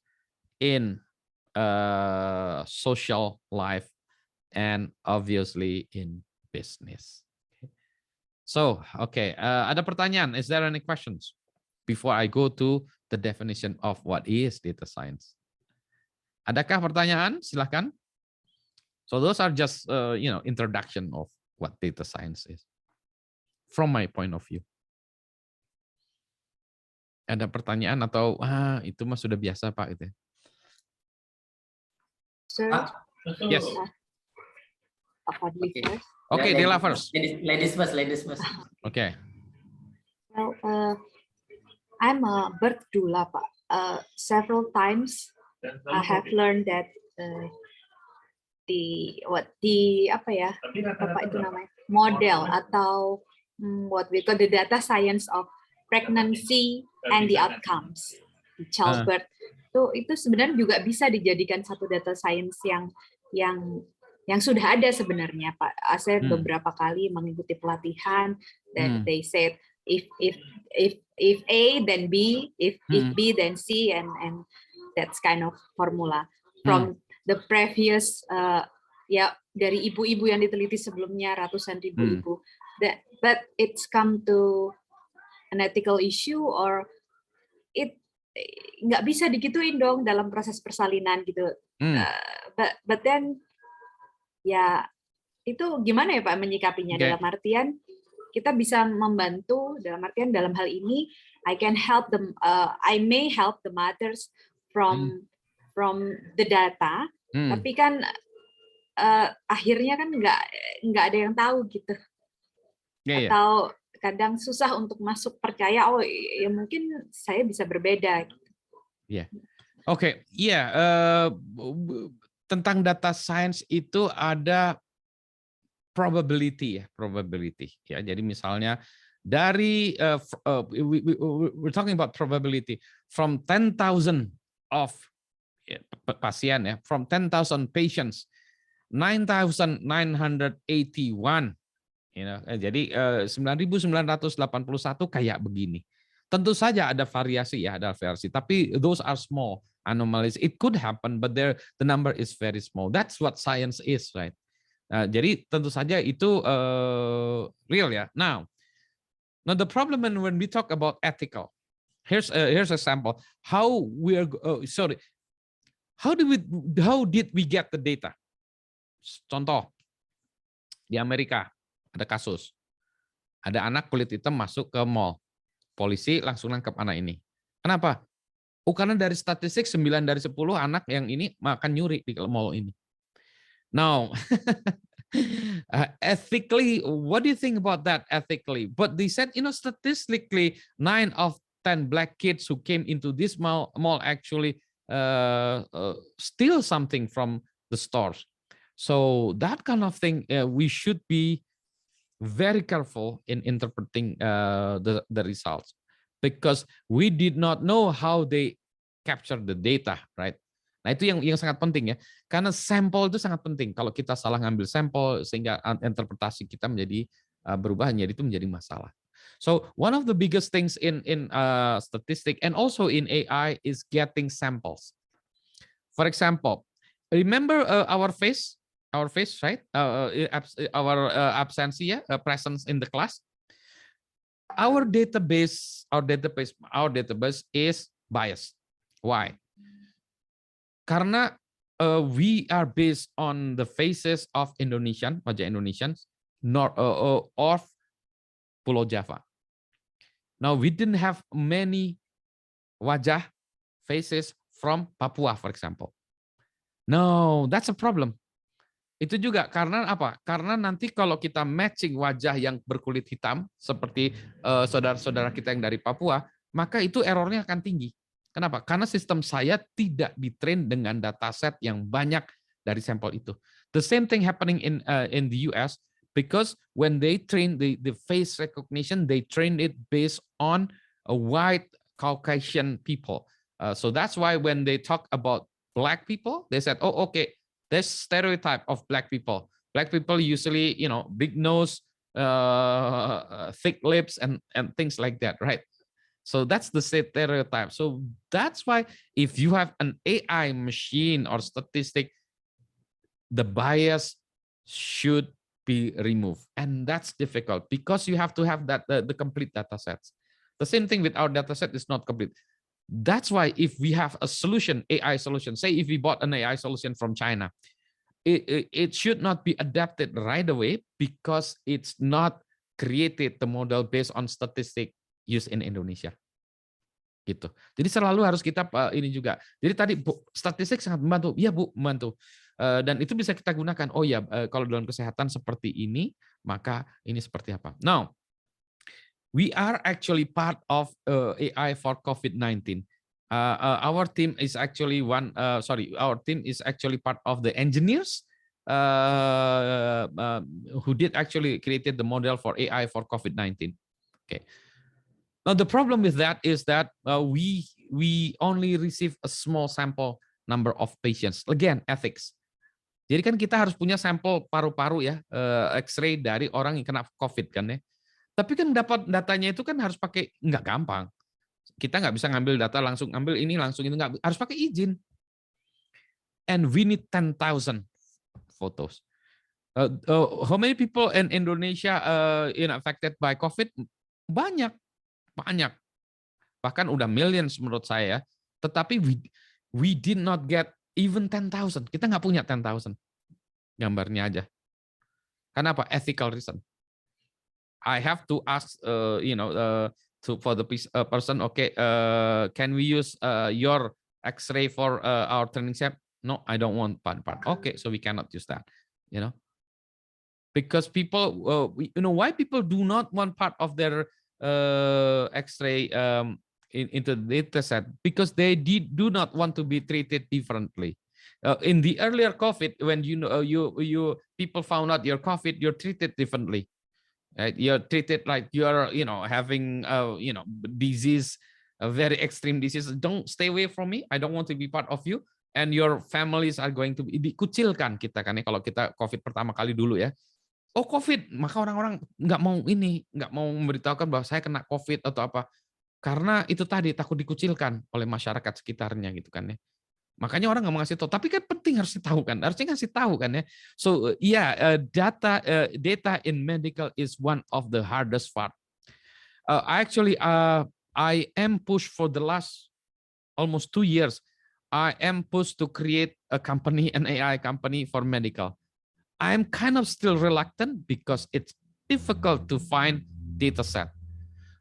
in social life, and obviously in business. So, okay, ada pertanyaan? Is there any questions before I go to the definition of what is data science? Adakah pertanyaan? Silakan. So those are just introduction of what data science is from my point of view. Ada pertanyaan atau itu mah sudah biasa Pak itu? Sir, yes. Okay, Dela first. Ladies first. Okay. Well, I'm a birth doula, Pak. Several times I have learned that model atau what we call the data science of pregnancy and the outcomes di childbirth. Itu sebenarnya juga bisa dijadikan satu data science yang sudah ada sebenarnya, Pak. Saya beberapa kali mengikuti pelatihan dan they said if A then B, if B then C, and that's kind of formula from the previous dari ibu-ibu yang diteliti sebelumnya, ratusan ribu ibu, but it's come to an ethical issue, or nggak bisa digituin dong dalam proses persalinan gitu. But then ya itu gimana ya Pak menyikapinya? Dalam artian kita bisa membantu, dalam artian dalam hal ini I can help them, I may help the mothers from the data, tapi kan akhirnya kan nggak ada yang tahu gitu. Atau kadang susah untuk masuk percaya, oh ya mungkin saya bisa berbeda. Tentang data science itu ada probability ya. Jadi misalnya dari we're talking about probability from 10,000 of pasien ya, from 10,000 patients, 9,981. Jadi 9.981 kayak begini. Tentu saja ada variasi ya, tapi those are small anomalies. It could happen, but the number is very small. That's what science is, right? Jadi tentu saja itu real ya. Now the problem when we talk about ethical, here's a sample. How did we get the data? Contoh, di Amerika ada kasus. Ada anak kulit hitam masuk ke mall. Polisi langsung nangkap anak ini. Kenapa? Karena dari statistik 9 dari 10 anak yang ini makan nyuri di mall ini. Now, ethically, what do you think about that ethically? But they said, statistically, 9 of 10 black kids who came into this mall actually steal something from the stores. So that kind of thing, we should be very careful in interpreting the results, because we did not know how they capture the data, right? Nah itu yang sangat penting ya, karena sampel itu sangat penting. Kalau kita salah ngambil sampel sehingga interpretasi kita menjadi berubah, jadi itu menjadi masalah. So one of the biggest things in statistic and also in AI is getting samples. For example, remember our face, right? Our absentia, presence in the class. Our database is biased. Why? Karena we are based on the faces of wajah Indonesians, of Pulau Java. Now we didn't have many wajah faces from Papua, for example. No, that's a problem. Itu juga karena apa? Karena nanti kalau kita matching wajah yang berkulit hitam seperti saudara-saudara kita yang dari Papua, maka itu errornya akan tinggi. Kenapa? Karena sistem saya tidak ditrain dengan dataset yang banyak dari sampel itu. The same thing happening in the US, because when they train the face recognition, they train it based on a white Caucasian people. So that's why when they talk about black people, they said, oh, okay, there's stereotype of black people. Black people usually, big nose, thick lips, and things like that, right? So that's the stereotype. So that's why if you have an AI machine or statistic, the bias should be removed. And that's difficult because you have to have the complete data sets. The same thing with our data set is not complete. That's why if we have a solution, AI solution, say if we bought an AI solution from China, it should not be adapted right away because it's not created the model based on statistic used in Indonesia. Gitu. Jadi selalu harus kita ini juga. Jadi tadi statistik sangat membantu. Iya Bu, membantu. Dan itu bisa kita gunakan. Oh ya, kalau dalam kesehatan seperti ini, maka ini seperti apa. Now, we are actually part of AI for COVID-19. Our team is actually our team is actually part of the engineers who did actually created the model for AI for COVID-19. Okay. Now the problem with that is that we only receive a small sample number of patients. Again, ethics. Jadi kan kita harus punya sampel paru-paru ya, X-ray dari orang yang kena COVID kan ya. Tapi kan dapat datanya itu kan harus pakai, nggak gampang. Kita nggak bisa ngambil data langsung, ambil ini langsung itu nggak, harus pakai izin. And we need 10,000 photos. How many people in Indonesia affected by COVID? Banyak. bahkan udah millions menurut saya. Tetapi we did not get even 10,000. Kita nggak punya 10,000 gambarnya aja. Kenapa? Ethical reason. I have to ask, for the person, okay, can we use your X-ray for our training set? No, I don't want part. Okay, so we cannot use that. Because people, why people do not want part of their X-ray into the data set? Because they do not want to be treated differently. In the earlier COVID, when you people found out your COVID, you're treated differently. Right? You're treated like you're having disease, a very extreme disease. Don't stay away from me. I don't want to be part of you. And your families are going to be dikucilkan kita kan ya, kalau kita COVID pertama kali dulu ya. Oh COVID, maka orang-orang nggak mau memberitahukan bahwa saya kena COVID atau apa, karena itu tadi takut dikucilkan oleh masyarakat sekitarnya gitu kan ya. Makanya orang nggak mau ngasih tahu, tapi kan penting harus ditahu kan, harusnya ngasih tahu kan ya. So data in medical is one of the hardest part. I am pushed for the last almost 2 years. I am pushed to create a company, an AI company for medical. I'm kind of still reluctant because it's difficult to find data set.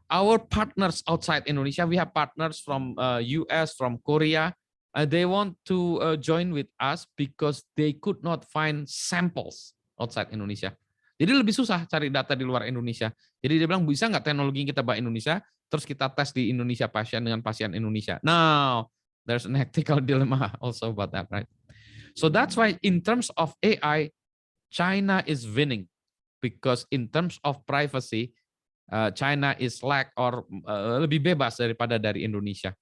Our partners outside Indonesia, we have partners from US, from Korea. They want to join with us because they could not find samples outside Indonesia. Jadi lebih susah cari data di luar Indonesia. Jadi dia bilang, bisa nggak teknologi yang kita bawa Indonesia, terus kita tes di Indonesia pasien dengan pasien Indonesia. Now, there's an ethical dilemma also about that, right? So that's why in terms of AI, China is winning. Because in terms of privacy, China is lack or lebih bebas daripada dari Indonesia.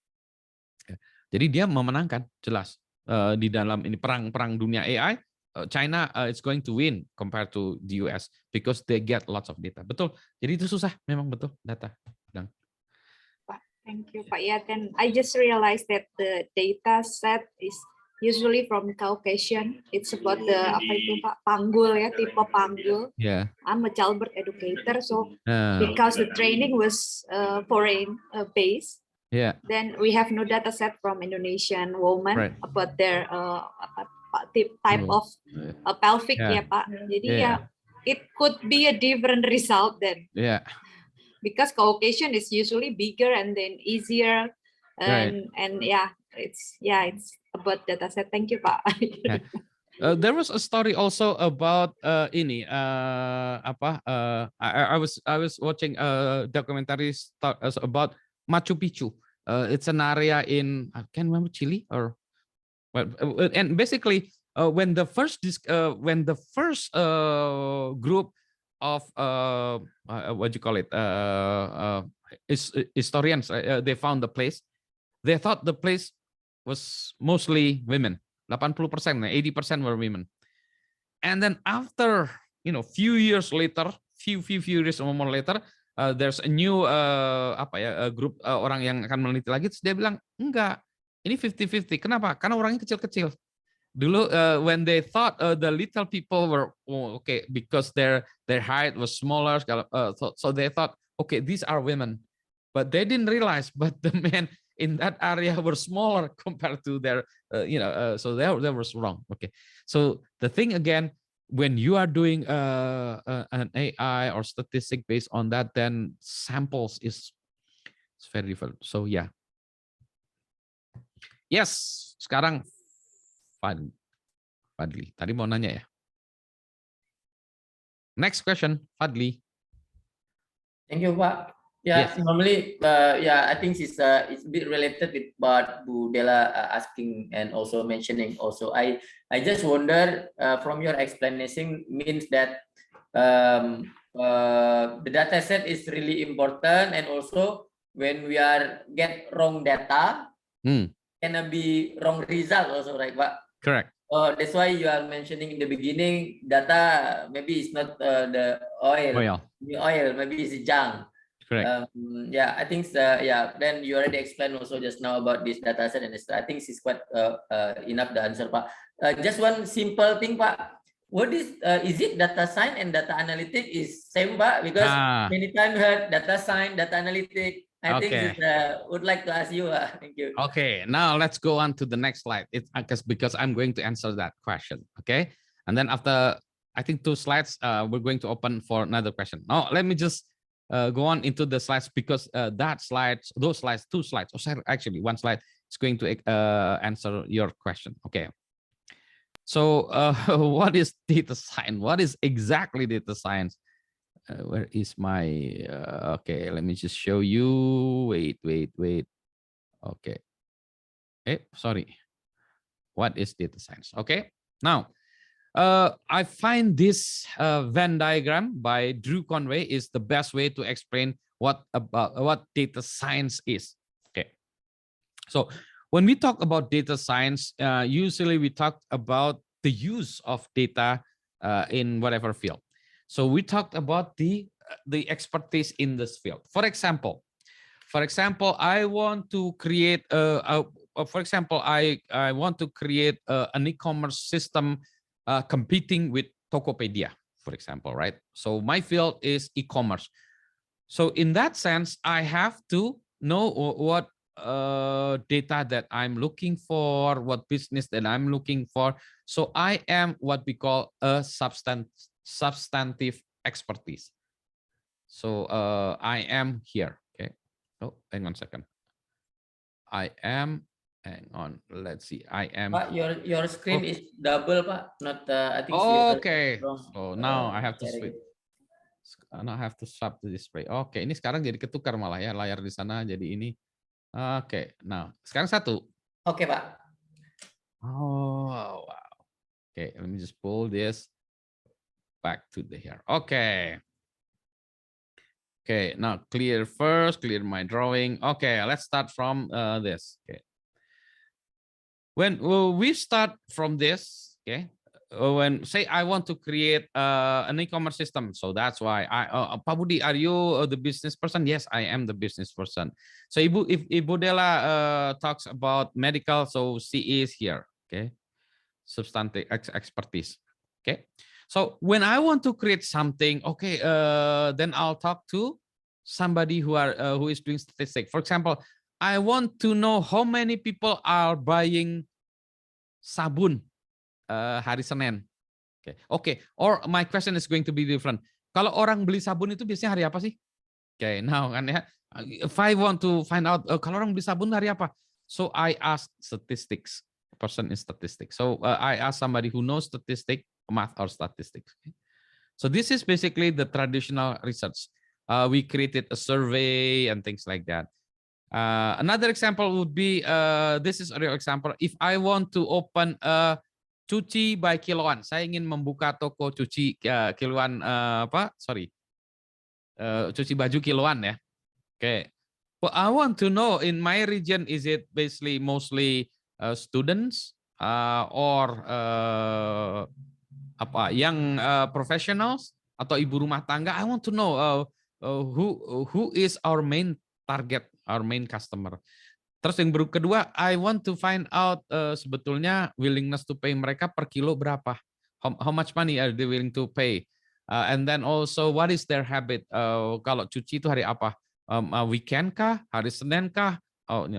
Jadi dia memenangkan jelas di dalam ini perang dunia AI. China is going to win compared to the US because they get lots of data. Betul. Jadi itu susah, memang betul data. Thank you, Pak Yaten. I just realized that the data set is usually from Caucasian. It's about the Pak panggul ya, tipe panggul. Yeah. I'm a childbirth educator, so because the training was foreign based. Yeah. Then we have no data set from Indonesian women about their type of pelvic ya Pak. Jadi it could be a different result then. Yeah. Because Caucasian is usually bigger and then easier, and it's about data set. Thank you Pak. There was a story also about I was watching a documentary about Machu Picchu. It's an area in, I can't remember, Chile or and basically when the first group of what you call it historians they found the place, they thought the place was mostly women, 80%, 80% were women, and then after few years later, few years or more later, there's a new grup orang yang akan meneliti lagi, terus dia bilang enggak, ini 50-50. Kenapa? Karena orangnya kecil-kecil. Dulu when they thought the little people were okay because their height was smaller, so they thought okay these are women, but they didn't realize but the men in that area were smaller compared to their so that was wrong. Okay, so the thing again, when you are doing an AI or statistic based on that, then samples is very different. So yeah. Yes, sekarang Fadli. Tadi mau nanya ya. Next question, Fadli. Thank you, Pak. Yeah, Yes. normally, I think it's a bit related with what Bu Della asking and also mentioning. Also, I just wonder from your explanation means that the data set is really important, and also when we are get wrong data, can be wrong result also, right, Pak? Correct. That's why you are mentioning in the beginning data maybe it's not the oil, maybe it's junk. Correct. I think then you already explained also just now about this data set, and I think it's quite enough the answer, Pak. Just one simple thing, Pak. What is it data science and data analytic is same, Pak? Because many times heard data science, data analytic, I think Okay. would like to ask you. Thank you. Okay, now let's go on to the next slide. It's because I'm going to answer that question. Okay, and then after I think 2 slides, we're going to open for another question. Now let me just go on into the slides because those slides, 2 slides, or sorry, actually 1 slide is going to answer your question. Okay. So what is data science? What is exactly data science? Where is my okay, let me just show you. Wait. Okay. Sorry. What is data science? Okay. Now, I find this Venn diagram by Drew Conway is the best way to explain what data science is. Okay. So when we talk about data science, usually we talk about the use of data in whatever field. So we talked about the expertise in this field. For example, I want to create I want to create an e-commerce system competing with Tokopedia, for example, right? So my field is e-commerce. So in that sense, I have to know what data that I'm looking for, what business that I'm looking for. So I am what we call a substantive expertise. So I am here. Okay. Oh, hang on a second. I am. Hang on. Let's see. I am. Pak, your screen is double, Pak. Not. I think. Okay. So now I have to switch. Now I have to swap the display. Oke, ini sekarang jadi ketukar malah ya, layar di sana jadi ini. Oke. Nah sekarang 1. Oke, Pak. Oh wow. Okay, let me just pull this back to the here. Okay. Okay, now clear my drawing. Okay, let's start from this. Okay. When we start from this, okay, when say I want to create an e-commerce system, so that's why Pak Budi, are you the business person? Yes, I am the business person. So if Ibu Della talks about medical, so she is here. Okay, substantive expertise. Okay, so when I want to create something, okay, then I'll talk to somebody who is doing statistics. For example, I want to know how many people are buying sabun hari Senin. Okay. Or my question is going to be different. Kalau orang beli sabun itu biasanya hari apa sih? Okay, now kan ya. If I want to find out kalau orang beli sabun hari apa, so I ask statistics. Person in statistics. So I ask somebody who knows statistics, math or statistics. Okay? So this is basically the traditional research. We created a survey and things like that. Another example would be, this is a real example. If I want to open a cuci by kiloan, saya ingin membuka toko cuci kiloan, cuci baju kiloan ya. Okay. Well, I want to know in my region, is it basically mostly students or young professionals atau ibu rumah tangga? I want to know who is our main target, our main customer. Terus yang kedua, I want to find out sebetulnya willingness to pay mereka per kilo berapa. How much money are they willing to pay? And then also what is their habit? Kalau cuci itu hari apa? Weekend kah? Hari Senin kah?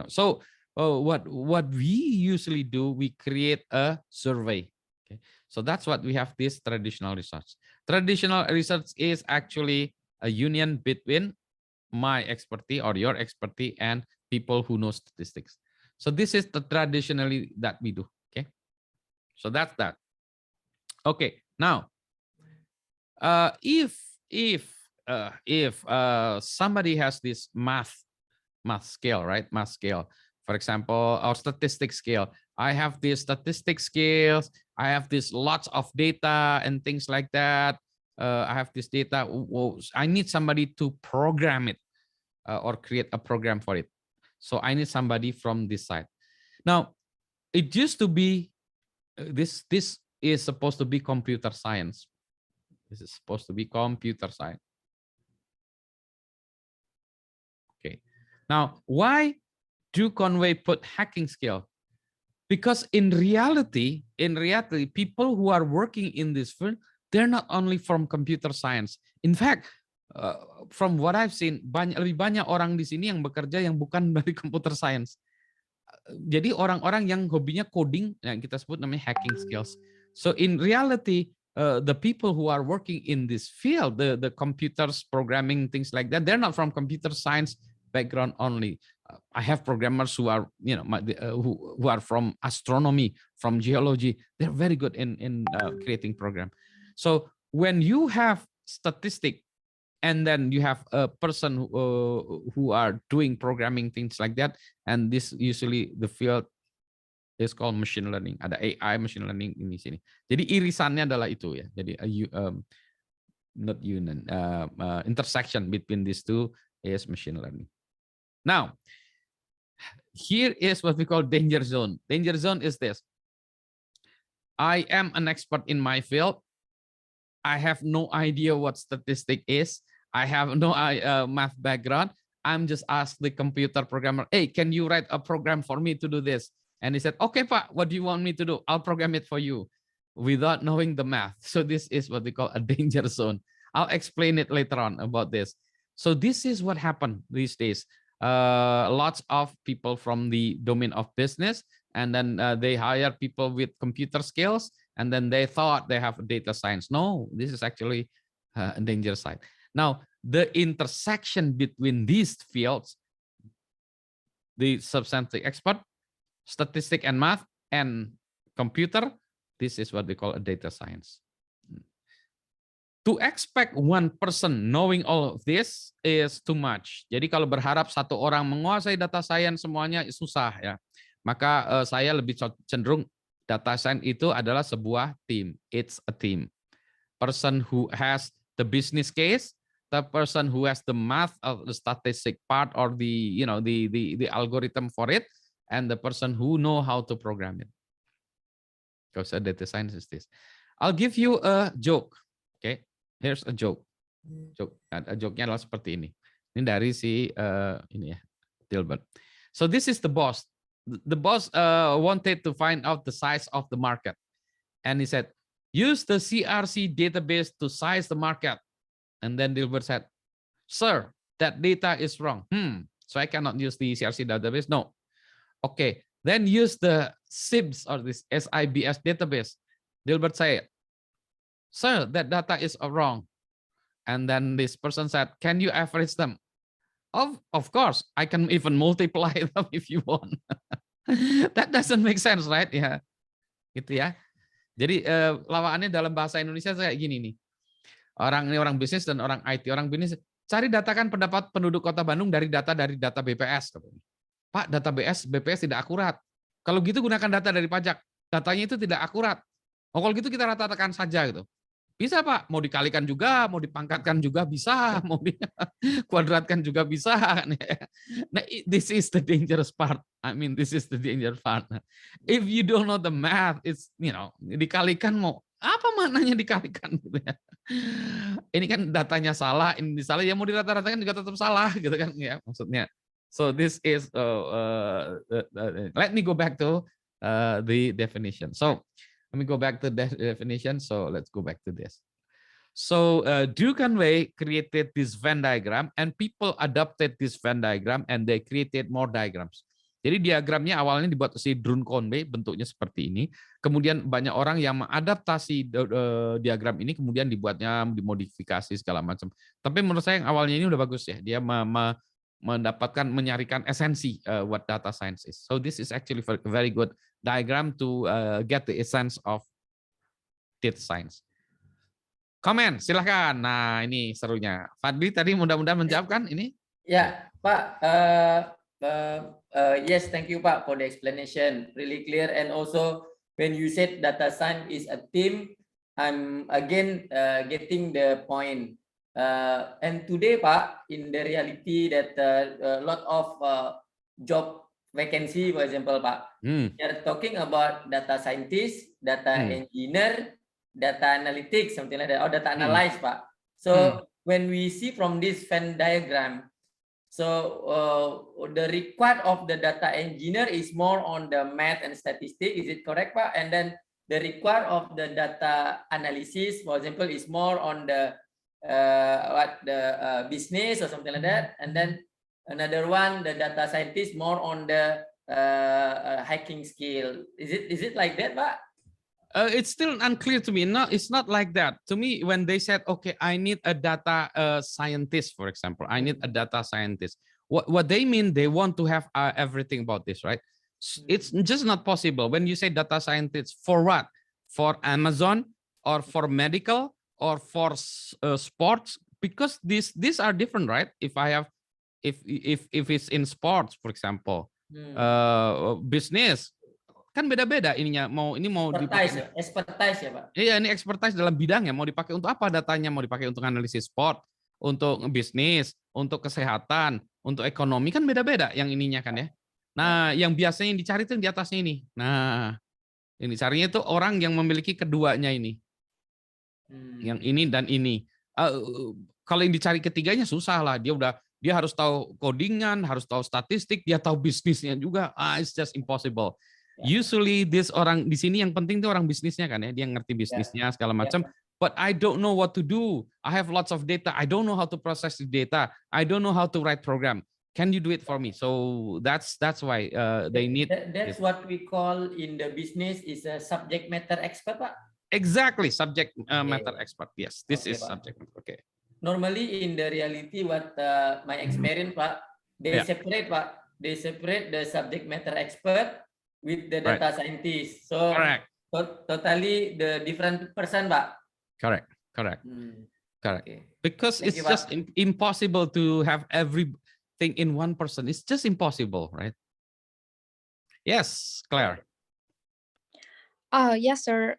So what we usually do, we create a survey. Okay. So that's what we have this traditional research. Traditional research is actually a union between my expertise or your expertise and people who know statistics. So this is the traditionally that we do. Okay. So that's that. Okay. Now, if somebody has this math scale, right? Math scale. For example, our statistics scale. I have these statistics scales. I have this lots of data and things like that. I have this data. I need somebody to program it or create a program for it. So I need somebody from this side. Now, it used to be this is supposed to be computer science. This is supposed to be computer science. Okay. Now, why Drew Conway put hacking skill? Because in reality, people who are working in this field, they're not only from computer science. In fact, from what I've seen, lebih banyak orang di sini yang bekerja yang bukan dari computer science. Jadi orang-orang yang hobinya coding, yang kita sebut namanya hacking skills. So in reality, the people who are working in this field, the computers, programming, things like that, they're not from computer science background only. I have programmers who are, who are from astronomy, from geology. They're very good in creating program. So when you have statistic, and then you have a person who are doing programming, things like that, and this usually the field is called machine learning. Ada AI, machine learning ini sini. Jadi irisannya adalah itu ya. Jadi not union, intersection between these two is machine learning. Now, here is what we call danger zone. Danger zone is this. I am an expert in my field. I have no idea what statistic is. I have no math background. I'm just asked the computer programmer, hey, can you write a program for me to do this? And he said, okay, Pak, what do you want me to do? I'll program it for you without knowing the math. So this is what we call a danger zone. I'll explain it later on about this. So this is what happened these days. Lots of people from the domain of business, and then they hire people with computer skills, and then they thought they have data science. No, this is actually a danger side. Now, the intersection between these fields, the substantive expert, statistic and math, and computer, this is what we call a data science. To expect one person knowing all of this is too much. Jadi kalau berharap satu orang menguasai data science semuanya susah ya. Maka saya lebih cenderung data science itu adalah sebuah team. It's a team. Person who has the business case, the person who has the math of the statistic part or the the algorithm for it, and the person who know how to program it. Because a data science is this. I'll give you a joke. Okay. Here's a joke. Joke-nya adalah seperti ini. Ini dari si ini ya, Dilbert. So this is the boss. The boss wanted to find out the size of the market, and he said, use the CRC database to size the market. And then Dilbert said, sir, that data is wrong. So I cannot use the CRC database. No. Okay. Then use the SIBS or this SIBS database. Dilbert said, sir, that data is wrong. And then this person said, can you average them? Of course, I can even multiply them if you want. That doesn't make sense, right? Ya, gitu ya. Jadi lawaannya dalam bahasa Indonesia kayak gini nih. Orang bisnis dan orang IT. Orang bisnis, cari datakan pendapat penduduk Kota Bandung dari data BPS. Pak, data BPS tidak akurat. Kalau gitu gunakan data dari pajak. Datanya itu tidak akurat. Oh, kalau gitu kita rata-ratakan saja gitu. Bisa Pak, mau dikalikan juga, mau dipangkatkan juga bisa, mau dikuadratkan juga bisa. Nah, this is the dangerous part. I mean, this is the dangerous part. If you don't know the math, it's dikalikan mau apa maknanya dikalikan gitu ya. Ini kan datanya salah, ini salah, ya mau dirata-ratakan juga tetap salah gitu kan ya maksudnya. So this is let me go back to the definition. So let me go back to the definition. So let's go back to this. So Duke and Wei created this Venn diagram, and people adopted this Venn diagram, and they created more diagrams. Jadi diagramnya awalnya dibuat si Drunkonbe, bentuknya seperti ini. Kemudian banyak orang yang mengadaptasi diagram ini, kemudian dibuatnya, dimodifikasi segala macam. Tapi menurut saya yang awalnya ini udah bagus ya. Dia menyarikan esensi what data science is. So this is actually a very good diagram to get the essence of data science. Komen, silahkan. Nah, ini serunya. Fadli tadi mudah-mudahan menjawab kan ini? Ya, Pak. Yes, thank you, Pak, for the explanation. Really clear. And also, when you said data science is a team, I'm again getting the point. And today, Pak, in the reality that a lot of job vacancy, for example, Pak, we are talking about data scientist, data engineer, data analytics, something like that, or data analyst, Pak. So when we see from this Venn diagram, so the required of the data engineer is more on the math and statistics, is it correct, Pak? And then the required of the data analysis, for example, is more on the business or something like that, and then another one, the data scientist, more on the hacking skill. Is it like that, Pak? It's still unclear to me. No, it's not like that. To me, when they said, okay, I need a data scientist, for example, I need a data scientist. What they mean, they want to have everything about this, right? It's just not possible. When you say data scientist, for what? For Amazon or for medical or for sports? Because these are different, right? If I have, if it's in sports, for example, business, kan beda-beda ininya. Mau dipakai expertise ya, Pak. Iya, ini expertise dalam bidangnya. Mau dipakai untuk apa datanya? Mau dipakai untuk analisis sport, untuk bisnis, untuk kesehatan, untuk ekonomi, kan beda-beda yang ininya kan ya. Nah, yang biasanya yang dicari itu di atasnya ini. Nah, yang dicarinya itu orang yang memiliki keduanya ini. Yang ini dan ini. Kalau yang dicari ketiganya susah lah. Dia harus tahu codingan, harus tahu statistik, dia tahu bisnisnya juga. It's just impossible. Usually this orang di sini yang penting tuh orang bisnisnya kan ya, dia ngerti bisnisnya segala macam. But I don't know what to do. I have lots of data. I don't know how to process the data. I don't know how to write program. Can you do it for me? So that's why they need. That's what we call in the business is a subject matter expert, Pak. Exactly, subject matter expert. Yes, this is Pak. subject matter. Okay. Normally in the reality, what my experience, Pak, they separate, Pak. They separate the subject matter expert with the data scientist. So correct. Totally the different person, Pak. Correct. Correct. Okay. Because it's just impossible to have everything in one person. It's just impossible, right? Yes, Claire. Yes, sir.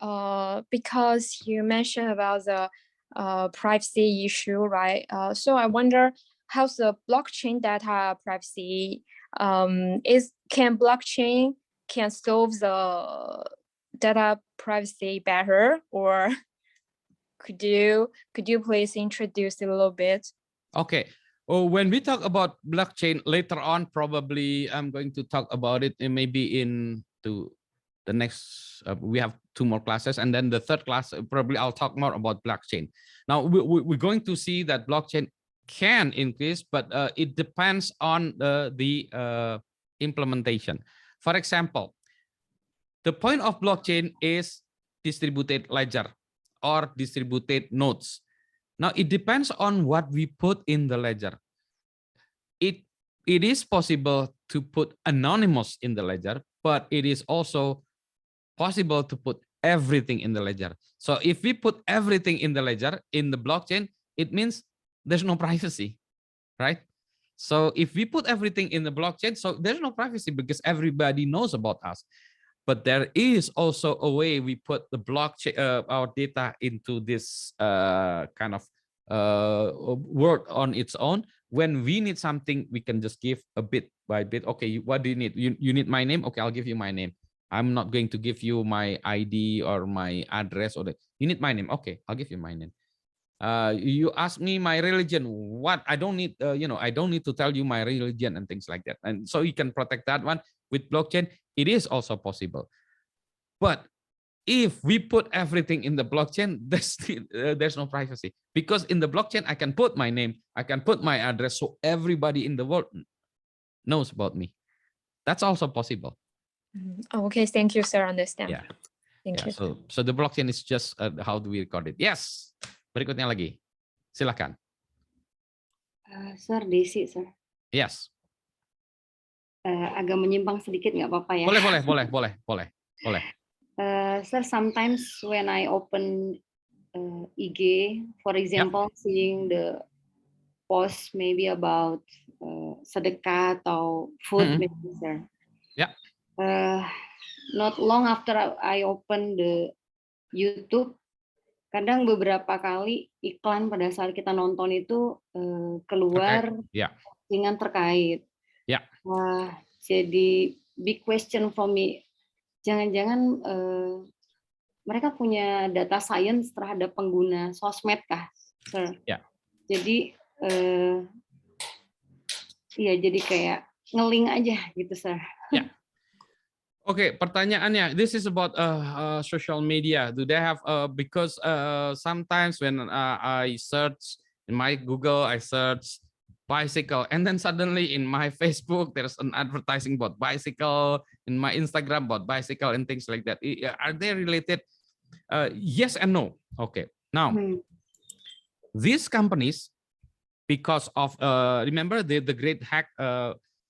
Because you mentioned about the privacy issue, right? So I wonder how's the blockchain data privacy can blockchain can solve the data privacy better, or could you please introduce it a little bit? Okay. When we talk about blockchain later on, probably I'm going to talk about it maybe into the next. We have 2 more classes, and then the 3rd class probably I'll talk more about blockchain. Now we're going to see that blockchain can increase, but it depends on the implementation. For example, the point of blockchain is distributed ledger or distributed nodes. Now it depends on what we put in the ledger. It is possible to put anonymous in the ledger, but it is also possible to put everything in the ledger. So if we put everything in the ledger in the blockchain, it means there's no privacy, right? So if we put everything in the blockchain, so there's no privacy because everybody knows about us. But there is also a way we put the blockchain, our data into this kind of world on its own. When we need something, we can just give a bit by bit. Okay, what do you need? You need my name? Okay, I'll give you my name. I'm not going to give you my ID or my address or you need my name. Okay, I'll give you my name. You ask me my religion. What? I don't need, I don't need to tell you my religion and things like that. And so you can protect that one with blockchain. It is also possible. But if we put everything in the blockchain, there's no privacy, because in the blockchain, I can put my name, I can put my address, so everybody in the world knows about me. That's also possible. Okay, thank you, sir. Understand. Yeah. Thank you. So the blockchain is just how do we record it? Yes. Berikutnya lagi, silakan. Sir, Desi, sir. Yes. Agak menyimpang sedikit, nggak apa-apa ya? Boleh. Sir, sometimes when I open IG, for example, seeing the post maybe about sedekah atau food, maybe, sir. Yeah. Not long after I open the YouTube, kadang beberapa kali iklan pada saat kita nonton itu keluar dengan terkait. Ya. Jadi big question for me. Jangan-jangan mereka punya data science terhadap pengguna sosmed kah, sir? Ya. Jadi jadi kayak ngeling aja gitu, sir. Ya. Oke, pertanyaannya, this is about social media. Do they have because sometimes when I search in my Google, I search bicycle, and then suddenly in my Facebook there's an advertising about bicycle, in my Instagram about bicycle and things like that. Are they related? Yes and no. Okay, now these companies, because of remember the Great Hack.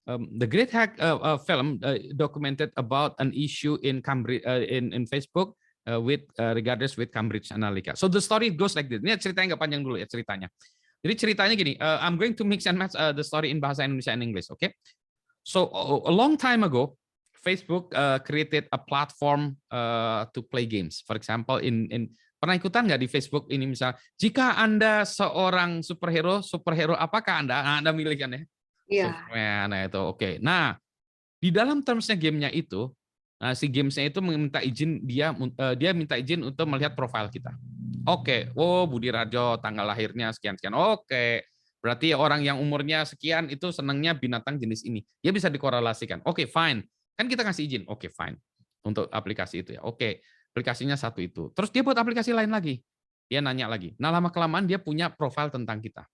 The Great Hack film documented about an issue in Cambridge in Facebook with regardless with Cambridge Analytica. So the story goes like this. Ini ceritanya nggak panjang dulu ya ceritanya. Jadi ceritanya gini. I'm going to mix and match the story in bahasa Indonesia and English. Okay. So a long time ago, Facebook created a platform to play games. For example, in pernah ikutan nggak di Facebook ini misal, jika Anda seorang superhero apakah Anda milih kan ya? Iya. Nah itu oke. Nah di dalam termsnya gamenya itu, si gamesnya itu meminta izin dia minta izin untuk melihat profil kita. Oke, Budi Rajo tanggal lahirnya sekian. Oke, berarti orang yang umurnya sekian itu senangnya binatang jenis ini. Dia bisa dikorelasikan. Oke, fine. Kan kita kasih izin. Oke, fine. Untuk aplikasi itu ya. Oke, aplikasinya satu itu. Terus dia buat aplikasi lain lagi. Dia nanya lagi. Nah lama-kelamaan dia punya profil tentang kita.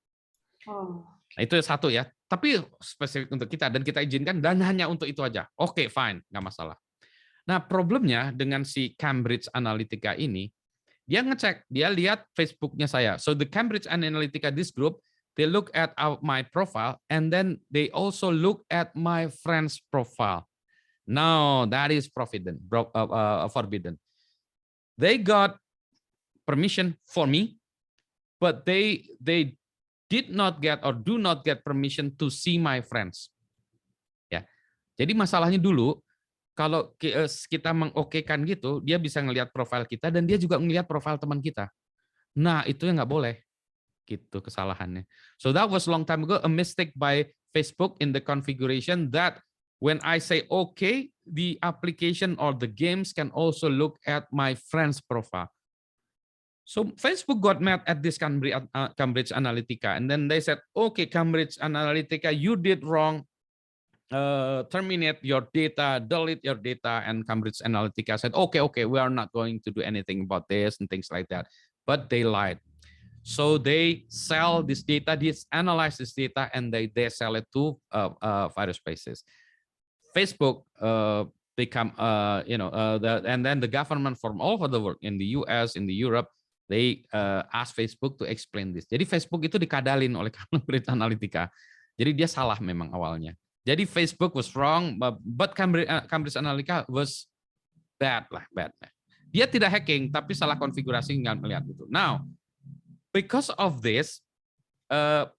Nah, itu satu ya. Tapi spesifik untuk kita dan kita izinkan dan hanya untuk itu aja. Oke, fine, nggak masalah. Nah, problemnya dengan si Cambridge Analytica ini, dia ngecek, dia lihat Facebooknya saya. So the Cambridge Analytica, this group, they look at my profile and then they also look at my friend's profile. No, that is forbidden. They got permission for me, but they did not get or do not get permission to see my friends. Ya. Jadi masalahnya dulu kalau kita mengokekan gitu, dia bisa ngelihat profil kita dan dia juga ngelihat profil teman kita. Nah, itu yang nggak boleh. Gitu kesalahannya. So that was long time ago, a mistake by Facebook in the configuration that when I say okay, the application or the games can also look at my friend's profile. So Facebook got mad at this Cambridge Analytica, and then they said, "Okay, Cambridge Analytica, you did wrong. Terminate your data, delete your data." And Cambridge Analytica said, "Okay, we are not going to do anything about this," and things like that. But they lied. So they sell this data, analyze this data, and they sell it to various places. Facebook become, and then the government from all over the world, in the US, in the Europe, they ask Facebook to explain this. Jadi Facebook itu dikadalin oleh Cambridge Analytica. Jadi dia salah memang awalnya. Jadi Facebook was wrong, but Cambridge Analytica was bad. Dia tidak hacking, tapi salah konfigurasi nggak melihat itu. Now, because of this,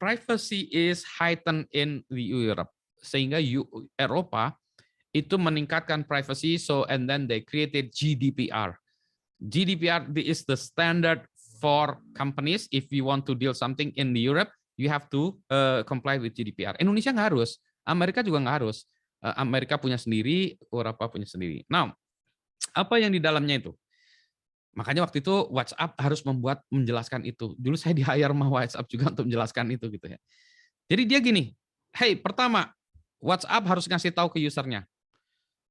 privacy is heightened in the Europe, sehingga Eropa itu meningkatkan privacy. So and then they created GDPR. GDPR is the standard for companies. If you want to deal something in Europe, you have to comply with GDPR. Indonesia nggak harus, Amerika juga nggak harus. Amerika punya sendiri, Eropa punya sendiri. Now, apa yang di dalamnya itu? Makanya waktu itu WhatsApp harus menjelaskan itu. Dulu saya di-hire sama WhatsApp juga untuk menjelaskan itu gitu ya. Jadi dia gini, hey, pertama WhatsApp harus ngasih tahu ke usernya.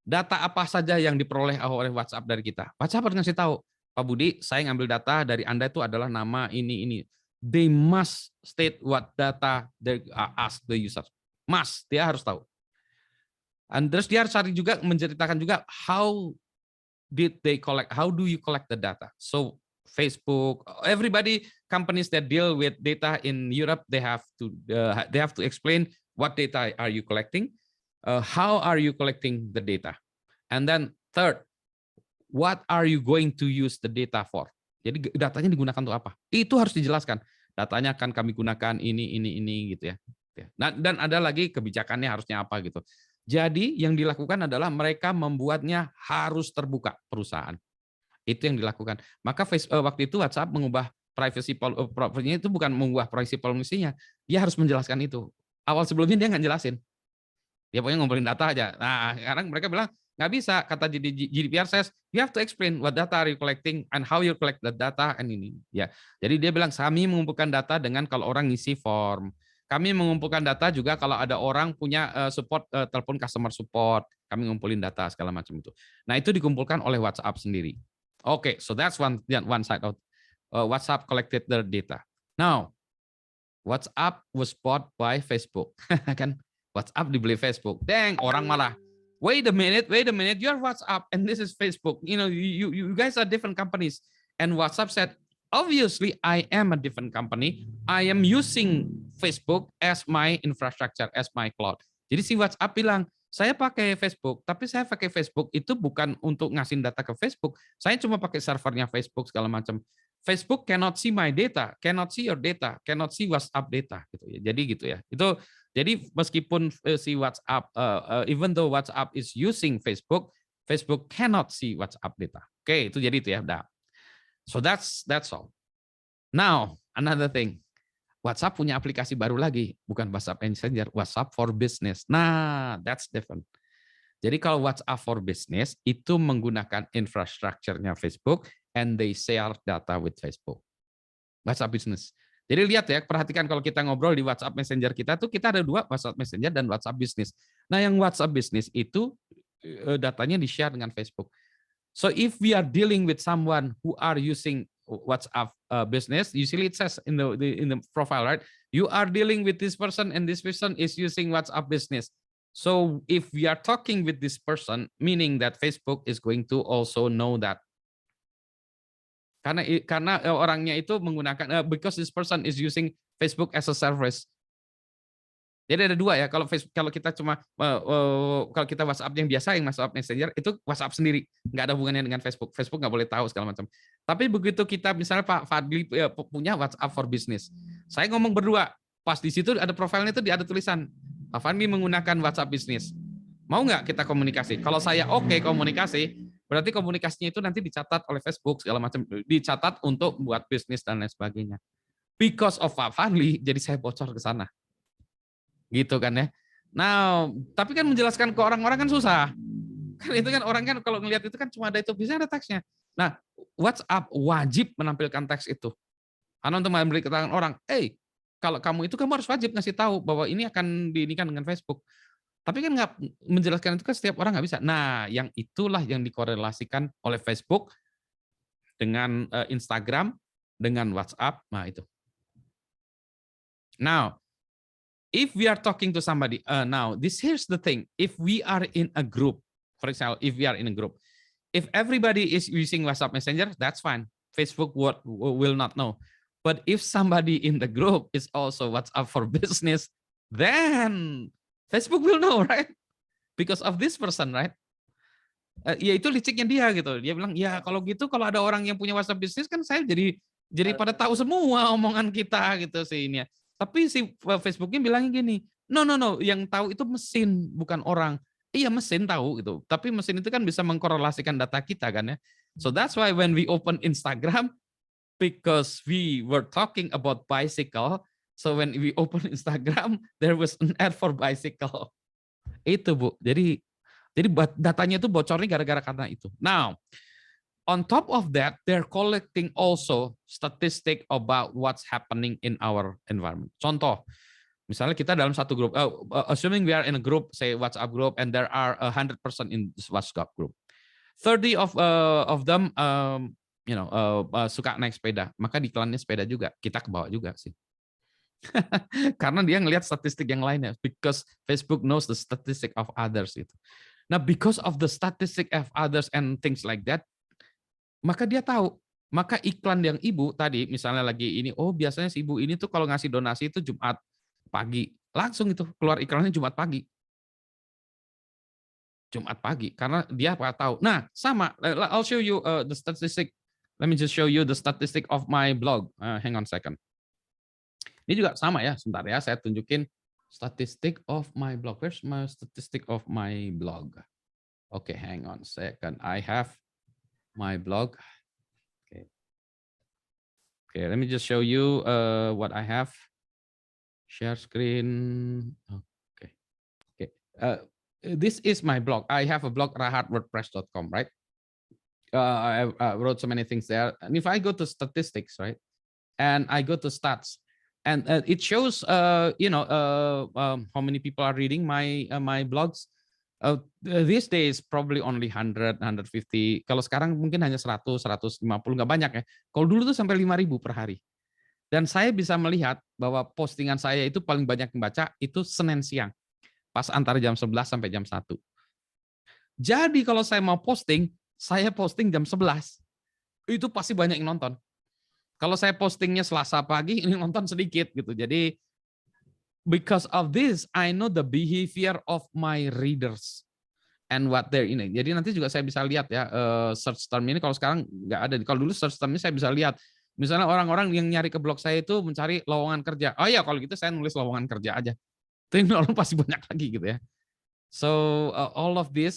Data apa saja yang diperoleh oleh WhatsApp dari kita. WhatsApp harus ngasih tahu, Pak Budi, saya ngambil data dari Anda itu adalah nama ini. They must state what data they ask the user. Must, dia harus tahu. And terus dia harus cari juga, menceritakan juga how did they collect, how do you collect the data. So Facebook, everybody, companies that deal with data in Europe, they have to explain what data are you collecting. How are you collecting the data? And then third, what are you going to use the data for? Jadi datanya digunakan untuk apa? Itu harus dijelaskan. Datanya akan kami gunakan ini gitu ya. Nah, dan ada lagi kebijakannya harusnya apa gitu. Jadi yang dilakukan adalah mereka membuatnya harus terbuka perusahaan. Itu yang dilakukan. Maka waktu itu WhatsApp mengubah privacy policy-nya itu bukan mengubah privacy policy-nya. Dia harus menjelaskan itu. Awal sebelumnya dia nggak jelasin. Dia pokoknya ngobrolin data aja. Nah, sekarang mereka bilang, nggak bisa, kata GDPR says, you have to explain what data are you collecting and how you collect the data and ini. Ya, jadi dia bilang kami mengumpulkan data dengan kalau orang ngisi form, Kami mengumpulkan data juga kalau ada orang punya support, telepon customer support, kami ngumpulin data segala macam itu. Nah, itu dikumpulkan oleh WhatsApp sendiri. Oke, so that's one side of WhatsApp collected the data. Now, WhatsApp was bought by Facebook. Kan WhatsApp dibeli Facebook. Dang, orang malah, wait a minute, you're WhatsApp and this is Facebook. You know, you guys are different companies. And WhatsApp said, obviously, I am a different company. I am using Facebook as my infrastructure, as my cloud. Jadi si WhatsApp bilang, saya pakai Facebook, tapi saya pakai Facebook itu bukan untuk ngasih data ke Facebook. Saya cuma pakai servernya Facebook segala macam. Facebook cannot see my data, cannot see your data, cannot see WhatsApp data gitu ya. Jadi gitu ya. Itu jadi meskipun si WhatsApp, even though WhatsApp is using Facebook, Facebook cannot see WhatsApp data. Oke, itu jadi itu ya. Nah. So that's all. Now, another thing. WhatsApp punya aplikasi baru lagi, bukan WhatsApp Messenger, WhatsApp for Business. Nah, that's different. Jadi kalau WhatsApp for Business itu menggunakan infrastrukturnya Facebook and they share data with Facebook. WhatsApp Business. Jadi lihat ya, perhatikan kalau kita ngobrol di WhatsApp Messenger kita tuh kita ada dua, WhatsApp Messenger dan WhatsApp Business. Nah, yang WhatsApp Business itu datanya di-share dengan Facebook. So if we are dealing with someone who are using WhatsApp Business, usually it says in the profile, right? You are dealing with this person and this person is using WhatsApp Business. So if we are talking with this person, meaning that Facebook is going to also know that. Karena orangnya itu menggunakan because this person is using Facebook as a service. Jadi ada dua ya, kalau kita cuma kalau kita WhatsApp yang biasa, yang WhatsApp Messenger itu WhatsApp sendiri, nggak ada hubungannya dengan Facebook. Facebook nggak boleh tahu segala macam. Tapi begitu kita misalnya Pak Fadli punya WhatsApp for Business, saya ngomong berdua, pas di situ ada profilnya itu ada tulisan Pak Fadli menggunakan WhatsApp Business. Mau nggak kita komunikasi? Kalau saya oke komunikasi, berarti komunikasinya itu nanti dicatat oleh Facebook segala macam, dicatat untuk buat bisnis dan lain sebagainya. Because of Pak Fadli, jadi saya bocor ke sana. Gitu kan ya. Nah, tapi kan menjelaskan ke orang-orang kan susah. Kan itu kan orang kan kalau ngelihat itu kan cuma ada itu, bisa ada teksnya. Nah, WhatsApp wajib menampilkan teks itu. Karena untuk memberi keterangan orang, kalau kamu itu kamu harus wajib ngasih tahu bahwa ini akan diinikan dengan Facebook. Tapi kan nggak menjelaskan itu kan setiap orang nggak bisa. Nah, yang itulah yang dikorelasikan oleh Facebook dengan Instagram, dengan WhatsApp. Nah, itu. Now, if we are talking to somebody, here's the thing. If we are in a group, for example, if we are in a group, if everybody is using WhatsApp Messenger, that's fine. Facebook will not know. But if somebody in the group is also WhatsApp for Business, then Facebook will know, right? Because of this person, right? Ya itu liciknya dia gitu. Dia bilang, ya kalau gitu, kalau ada orang yang punya WhatsApp Business kan saya jadi pada tahu semua omongan kita gitu sih ini. Tapi si Facebooknya bilangnya gini, no, yang tahu itu mesin, bukan orang. Iya mesin tahu gitu, tapi mesin itu kan bisa mengkorelasikan data kita kan ya. So that's why when we open Instagram, because we were talking about bicycle, so when we open Instagram, there was an ad for bicycle. Itu Bu, jadi datanya itu bocornya gara-gara karena itu. Now, on top of that, they're collecting also statistic about what's happening in our environment. Contoh, misalnya kita dalam satu grup, assuming we are in a group, say WhatsApp group, and there are 100 person in this WhatsApp group. 30 of them, suka naik sepeda, maka di iklannya sepeda juga, kita ke bawah juga sih. Karena dia ngelihat statistik yang lainnya, because Facebook knows the statistic of others itu. Nah, because of the statistic of others and things like that, maka dia tahu, maka iklan yang ibu tadi misalnya lagi ini, biasanya si ibu ini tuh kalau ngasih donasi itu Jumat pagi, langsung itu keluar iklannya Jumat pagi, karena dia tahu. Nah sama, I'll show you the statistic. Let me just show you the statistic of my blog. Hang on a second. Ini juga sama ya, sebentar ya, saya tunjukin statistic of my blog. Where's my statistic of my blog? Okay, hang on a second. I have my blog. Okay, let me just show you what I have. Share screen. Okay. This is my blog. I have a blog, rahartwordpress.com, right? I wrote so many things there. And if I go to statistics, right, and I go to stats, and it shows how many people are reading my blogs. These days probably only 100, 150. Kalau sekarang mungkin hanya 100, 150, nggak banyak ya. Kalau dulu tuh sampai 5.000 per hari. Dan saya bisa melihat bahwa postingan saya itu paling banyak yang baca itu Senin siang. Pas antara jam 11 sampai jam 1. Jadi kalau saya mau posting, saya posting jam 11. Itu pasti banyak yang nonton. Kalau saya postingnya Selasa pagi, ini nonton sedikit gitu. Jadi because of this, I know the behavior of my readers and what they're in. Jadi nanti juga saya bisa lihat ya search term ini kalau sekarang nggak ada. Kalau dulu search term ini saya bisa lihat. Misalnya orang-orang yang nyari ke blog saya itu mencari lowongan kerja. Oh ya kalau gitu saya nulis lowongan kerja aja. Itu orang pasti banyak lagi gitu ya. So all of this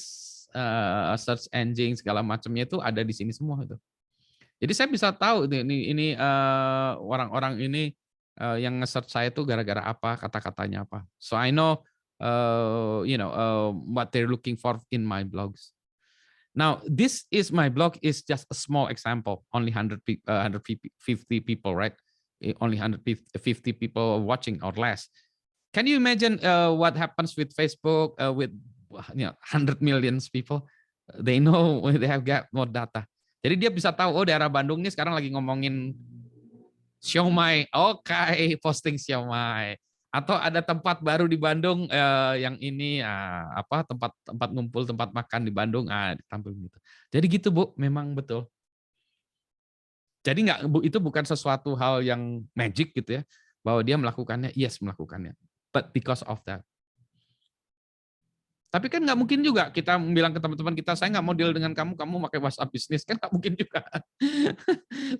search engine segala macamnya itu ada di sini semua itu. Jadi saya bisa tahu ini orang-orang ini yang nge-search saya itu gara-gara apa, kata-katanya apa. So I know what they're looking for in my blogs. Now this is my blog is just a small example, only 150 people, right? Only 150 people watching or less. Can you imagine what happens with Facebook with 100 million people? They know they have got more data. Jadi dia bisa tahu, oh daerah Bandung nih sekarang lagi ngomongin siomay. Oke, posting siomay. Atau ada tempat baru di Bandung yang ini tempat ngumpul, tempat makan di Bandung, ditampil gitu. Jadi gitu Bu, memang betul. Jadi itu bukan sesuatu hal yang magic gitu ya, bahwa dia melakukannya, yes melakukannya. But because of that. Tapi kan nggak mungkin juga kita bilang ke teman-teman kita, saya nggak mau deal dengan kamu, kamu pakai WhatsApp bisnis, kan nggak mungkin juga.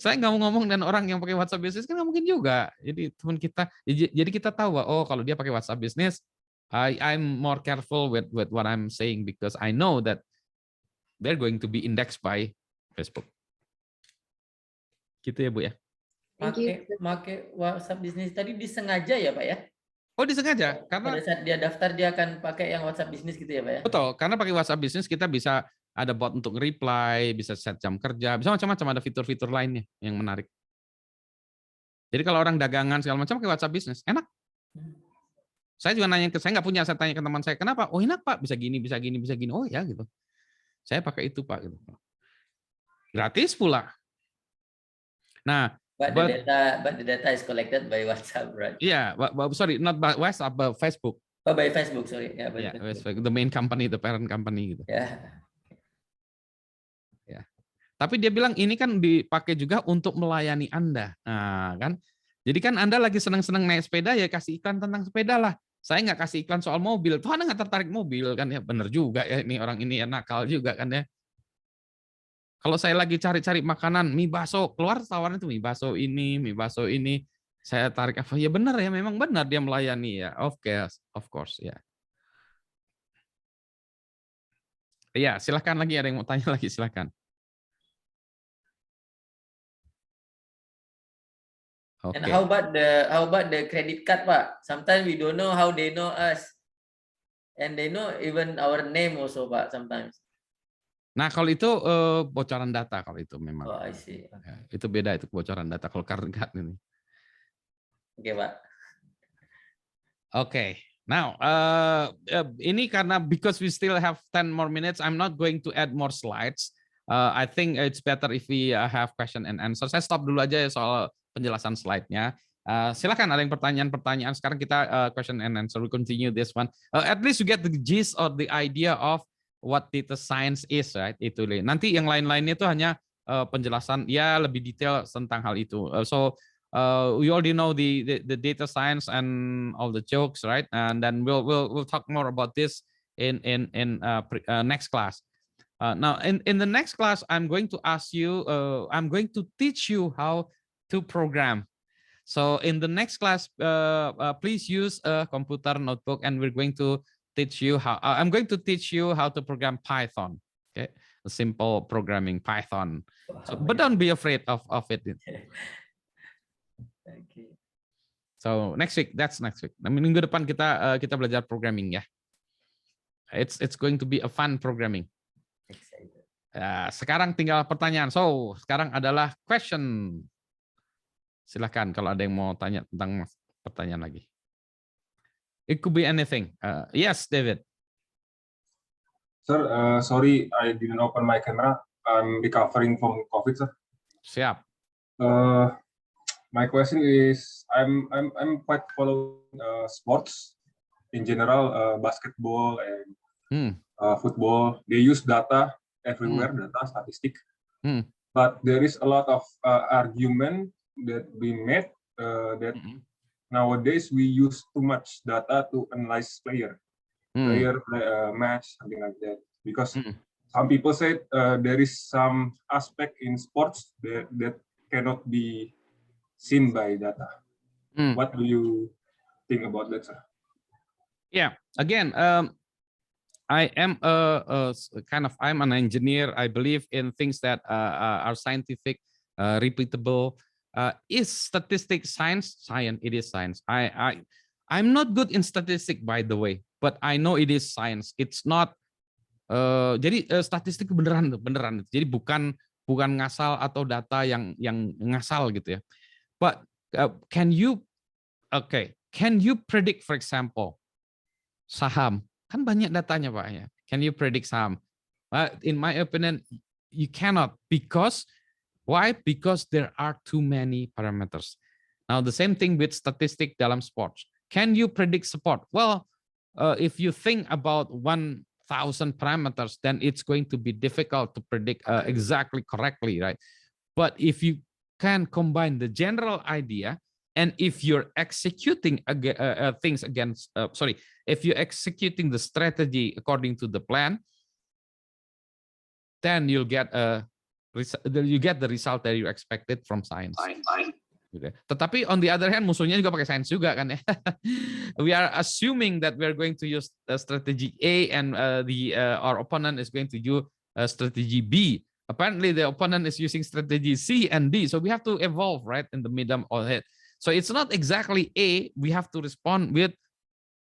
Saya nggak mau ngomong dengan orang yang pakai WhatsApp bisnis, kan nggak mungkin juga. Jadi teman kita, jadi kita tahu bahwa oh kalau dia pakai WhatsApp bisnis, I'm more careful with what I'm saying because I know that they're going to be indexed by Facebook. Gitu ya Bu ya. Pakai WhatsApp bisnis tadi disengaja ya Pak ya? Oh disengaja karena pada saat dia daftar dia akan pakai yang WhatsApp bisnis gitu ya Pak ya? Betul, karena pakai WhatsApp bisnis kita bisa ada bot untuk reply, bisa set jam kerja, bisa macam-macam, ada fitur-fitur lainnya yang menarik. Jadi kalau orang dagangan segala macam pakai WhatsApp bisnis, enak. Saya juga nanya saya nggak punya, saya tanya ke teman saya, kenapa? Oh enak Pak, bisa gini, bisa gini, bisa gini. Oh ya gitu. Saya pakai itu Pak gitu. Gratis pula. Nah, But the data is collected by WhatsApp, right? Yeah, sorry, not by WhatsApp, but Facebook. Oh, by Facebook, sorry. Yeah, Facebook, the main company, the parent company gitu. Yeah. Ya. Tapi dia bilang ini kan dipakai juga untuk melayani Anda. Nah, kan? Jadi kan Anda lagi senang-senang naik sepeda ya kasih iklan tentang sepeda lah. Saya nggak kasih iklan soal mobil. Tuh Anda nggak tertarik mobil kan ya, bener juga ya ini orang ini ya nakal juga kan ya. Kalau saya lagi cari-cari makanan, mie bakso, keluar tawaran itu mie bakso ini, saya tarik apa? Ya benar ya, memang benar dia melayani ya. Of course ya. Ya, silahkan lagi ada yang mau tanya lagi, silahkan. Okay. And how about the credit card Pak? Sometimes we don't know how they know us, and they know even our name also Pak sometimes. Nah, kalau itu bocoran data kalau itu memang. Oh, I see. Ya, itu beda itu bocoran data kalau card ini. Oke, Pak. Okay. Now, ini karena because we still have 10 more minutes, I'm not going to add more slides. I think it's better if we have question and answer. Saya stop dulu aja ya soal penjelasan slide-nya. Silakan ada yang pertanyaan-pertanyaan. Sekarang kita question and answer. We continue this one. At least you get the gist or the idea of what data science is, right? Itu nanti yang lain-lainnya itu hanya penjelasan ya lebih detail tentang hal itu. So we already know the data science and all the jokes, right? And then we'll talk more about this in next class. Now in the next class, I'm going to ask you, I'm going to teach you how to program. So in the next class, please use a computer notebook, and we're going to teach you how. I'm going to teach you how to program Python. Okay, a simple programming Python. So, but don't be afraid of it. Okay. So next week, that's next week. Minggu depan kita belajar programming ya. It's going to be a fun programming. Sekarang tinggal pertanyaan. So sekarang adalah question. Silakan kalau ada yang mau tanya tentang pertanyaan lagi. It could be anything. Yes, David. Sir, sorry I didn't open my camera. I'm recovering from COVID, sir. Siap. My question is, I'm quite following sports in general, basketball and football. They use data everywhere, data statistic. But there is a lot of argument that we made that nowadays we use too much data to analyze player match, something like that. Because some people say there is some aspect in sports that cannot be seen by data. What do you think about that, sir? Yeah, again, I am I'm an engineer. I believe in things that are scientific, repeatable. Is statistics science? Science, it is science. I'm not good in statistics, by the way, but I know it is science. It's not. Jadi statistik beneran. Jadi bukan ngasal atau data yang ngasal gitu ya. But can you predict, for example, saham? Kan banyak datanya Pak ya. Can you predict saham? In my opinion, you cannot. Because why? Because there are too many parameters. Now the same thing with statistic dalam sports. Can you predict sport? Well, if you think about 1,000 parameters, then it's going to be difficult to predict exactly correctly, right? But if you can combine the general idea, and if you're executing things against, if you're executing the strategy according to the plan, then you'll get the result that you expected from science. Tetapi on the other hand, musuhnya juga pakai sains juga kan ya. We are assuming that we are going to use strategy A and our opponent is going to use strategy B. Apparently, the opponent is using strategy C and D, so we have to evolve right in the middle of it. So it's not exactly A. We have to respond with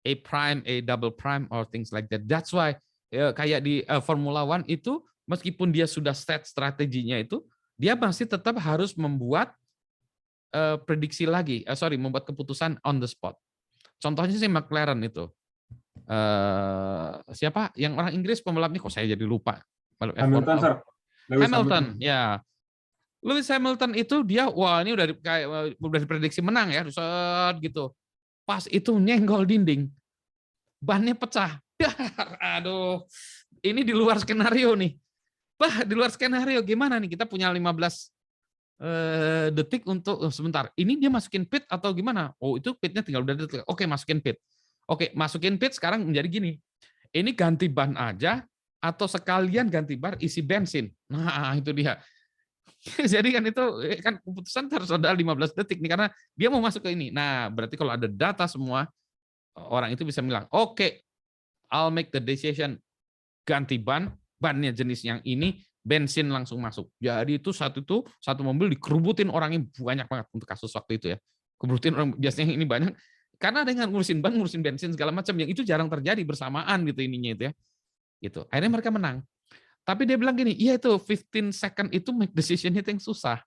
A prime, A double prime, or things like that. That's why kayak di Formula One itu, meskipun dia sudah set strateginya itu, dia masih tetap harus membuat prediksi lagi, membuat keputusan on the spot. Contohnya sih McLaren itu. Siapa yang orang Inggris pembalap ini kok saya jadi lupa. Hamilton, sir. Hamilton, ya. Lewis Hamilton itu dia, wah ini udah diprediksi menang ya, gitu. Pas itu nyenggol dinding, bannya pecah. Aduh, ini di luar skenario nih. Di luar skenario gimana nih? Kita punya 15 detik untuk sebentar. Ini dia masukin pit atau gimana? Oh itu pitnya tinggal udah detik. Oke masukin pit. Oke masukin pit sekarang menjadi gini. Ini ganti ban aja atau sekalian ganti ban isi bensin. Nah itu dia. Jadi kan itu kan keputusan harus ada 15 detik nih karena dia mau masuk ke ini. Nah berarti kalau ada data semua orang itu bisa bilang oke, I'll make the decision ganti bannya jenis yang ini. Bensin langsung masuk. Jadi itu satu mobil dikerubutin orangnya banyak banget untuk kasus waktu itu ya. Kerubutin orang biasanya ini banyak karena dengan ngurusin ban, ngurusin bensin segala macam yang itu jarang terjadi bersamaan gitu ininya itu ya. Gitu. Akhirnya mereka menang. Tapi dia bilang gini, iya itu 15 second itu make decision itu yang susah.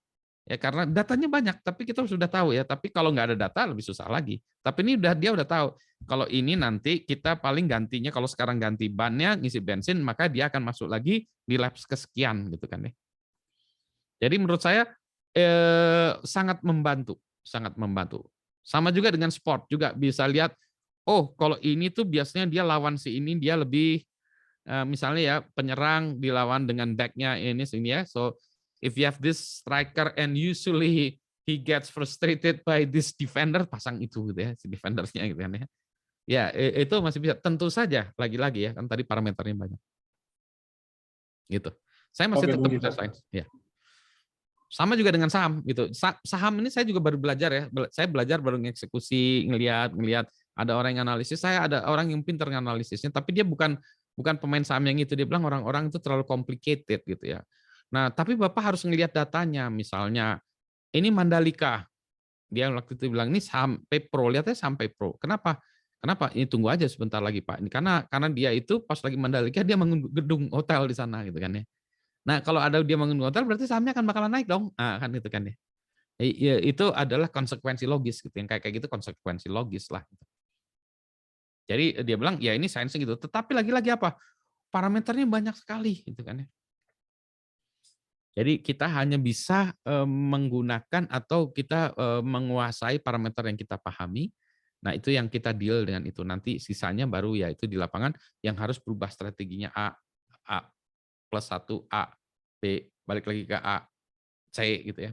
Ya karena datanya banyak, tapi kita sudah tahu ya. Tapi kalau nggak ada data lebih susah lagi. Tapi ini dia udah tahu. Kalau ini nanti kita paling gantinya kalau sekarang ganti bannya, ngisi bensin, maka dia akan masuk lagi di laps kesekian gitu kan ya. Jadi menurut saya sangat membantu, sangat membantu. Sama juga dengan sport juga bisa lihat. Oh kalau ini tuh biasanya dia lawan si ini dia lebih misalnya ya penyerang dilawan dengan backnya ini ya. So if you have this striker and usually he gets frustrated by this defender, pasang itu gitu ya, si defendernya gitu kan ya. Ya, itu masih bisa. Tentu saja lagi-lagi ya, kan tadi parameternya banyak. Gitu. Saya masih tetap percaya sains, ya. Sama juga dengan saham gitu. Saham ini saya juga baru belajar ya. Saya belajar baru ngeksekusi, ngelihat ada orang yang analisis, saya ada orang yang pintar nganalisisnya, tapi dia bukan pemain saham yang itu. Dia bilang orang-orang itu terlalu complicated gitu ya. Nah, tapi Bapak harus ngelihat datanya, misalnya ini Mandalika. Dia waktu itu bilang ini sampai pro, lihatnya sampai pro. Kenapa? Ini tunggu aja sebentar lagi Pak. Ini karena dia itu pas lagi Mandalika dia bangun gedung hotel di sana gitu kan ya. Nah, kalau ada dia bangun hotel berarti sahamnya akan bakalan naik dong. Nah, kan itu kan ya. Itu adalah konsekuensi logis gitu. Yang kayak gitu konsekuensi logis lah. Jadi dia bilang ya ini sainsnya gitu. Tetapi lagi-lagi apa? Parameternya banyak sekali gitu kan ya. Jadi kita hanya bisa menggunakan atau kita menguasai parameter yang kita pahami. Nah, itu yang kita deal dengan itu. Nanti sisanya baru ya itu di lapangan yang harus berubah strateginya A plus 1, A, B, balik lagi ke A, C gitu ya.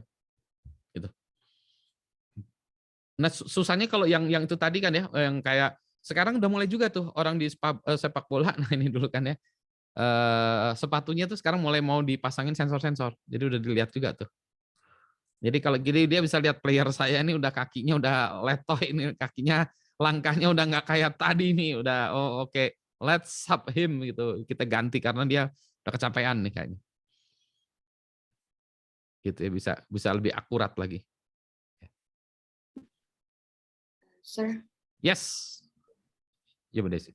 Gitu. Nah, susahnya kalau yang itu tadi kan ya, yang kayak sekarang udah mulai juga tuh orang di sepak bola, nah ini dulu kan ya, sepatunya tuh sekarang mulai mau dipasangin sensor-sensor. Jadi udah dilihat juga tuh. Jadi kalau gini dia bisa lihat player saya ini udah kakinya udah letoy ini, kakinya langkahnya udah nggak kayak tadi nih, udah oke, let's sub him gitu. Kita ganti karena dia udah kecapean nih kayaknya. Gitu ya, bisa lebih akurat lagi. Sir. Yes. Ya, Bu Desi.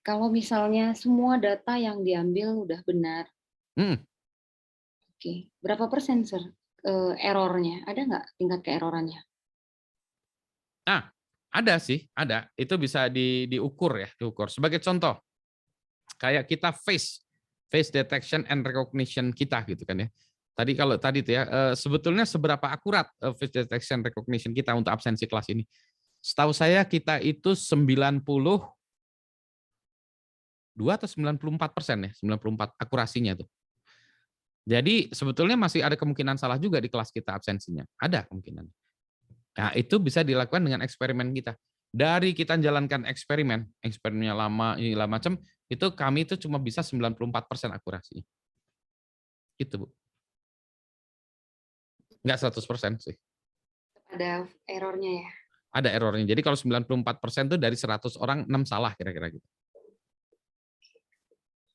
Kalau misalnya semua data yang diambil udah benar, oke, berapa persen, Sir, errornya? Ada nggak tingkat keerorannya? Ada sih, ada. Itu bisa diukur ya, diukur. Sebagai contoh, kayak kita face detection and recognition kita gitu kan ya. Tadi tuh ya, sebetulnya seberapa akurat face detection recognition kita untuk absensi kelas ini? Setahu saya kita itu 92 atau 94% ya, 94 akurasinya tuh. Jadi sebetulnya masih ada kemungkinan salah juga di kelas kita absensinya. Ada kemungkinan. Nah, itu bisa dilakukan dengan eksperimen kita. Dari kita jalankan eksperimennya lama, macam, itu kami itu cuma bisa 94% akurasi. Gitu, Bu. Enggak 100% sih. Ada errornya ya? Ada errornya. Jadi kalau 94% itu dari 100 orang 6 salah kira-kira gitu.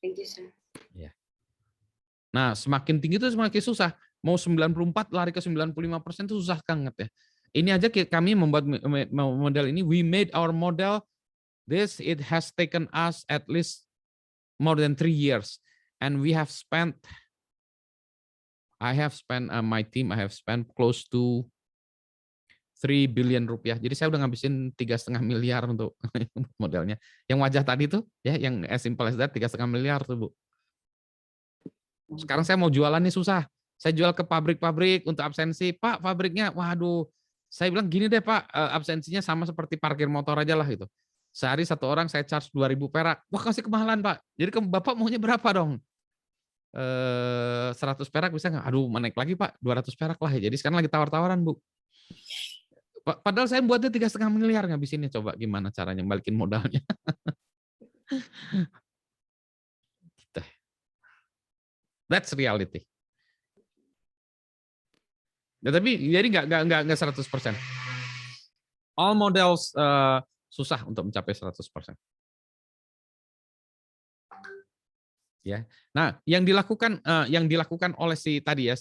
Thank you, Sir. Ya. Nah, semakin tinggi itu semakin susah. Mau 94 lari ke 95% itu susah banget ya. Ini aja kami membuat model ini, we made our model, it has taken us at least more than 3 years. And we have spent, my team, I have spent close to 3 billion rupiah. Jadi saya udah ngabisin 3,5 miliar untuk modelnya. Yang wajah tadi tuh, ya, yang as simple as that, 3,5 miliar tuh, Bu. Sekarang saya mau jualan nih susah. Saya jual ke pabrik-pabrik untuk absensi. Pak, pabriknya, waduh. Saya bilang gini deh Pak, absensinya sama seperti parkir motor aja lah gitu. Sehari 1 orang saya charge 2.000 perak. Wah, kasih kemahalan Pak. Jadi Bapak maunya berapa dong? 100 perak bisa nggak? Aduh, menaik lagi Pak, 200 perak lah ya. Jadi sekarang lagi tawar-tawaran Bu. Padahal saya buatnya 3,5 miliar ngabisinnya. Coba gimana caranya balikin modalnya. That's reality. Ya, tapi jadi nggak 100%. All models susah untuk mencapai 100%. Ya. Nah, yang dilakukan oleh si tadi ya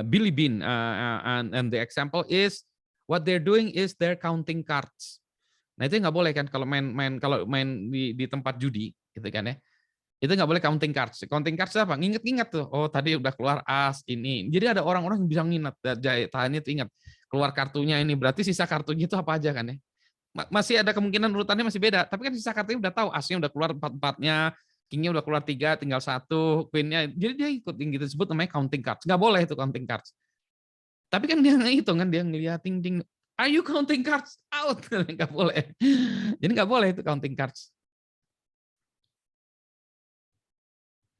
Billy Bean and the example is what they're doing is they're counting cards. Nah, itu nggak boleh kan kalau main di tempat judi gitu kan ya. Itu nggak boleh counting cards. Counting cards apa? Nginget-nginget tuh. Oh, tadi udah keluar as ini. Jadi ada orang-orang yang bisa nginget. Tahannya tuh ingat. Keluar kartunya ini. Berarti sisa kartunya itu apa aja kan ya. Masih ada kemungkinan urutannya masih beda. Tapi kan sisa kartunya udah tahu. Asnya udah keluar 4-4-nya. Kingnya udah keluar 3, tinggal 1. Queennya. Jadi dia ikut gitu. Disebut namanya counting cards. Nggak boleh itu counting cards. Tapi kan dia ngitung kan. Dia ngeliat ting-ting. Are you counting cards? Out. Nggak boleh. Jadi nggak boleh itu counting cards.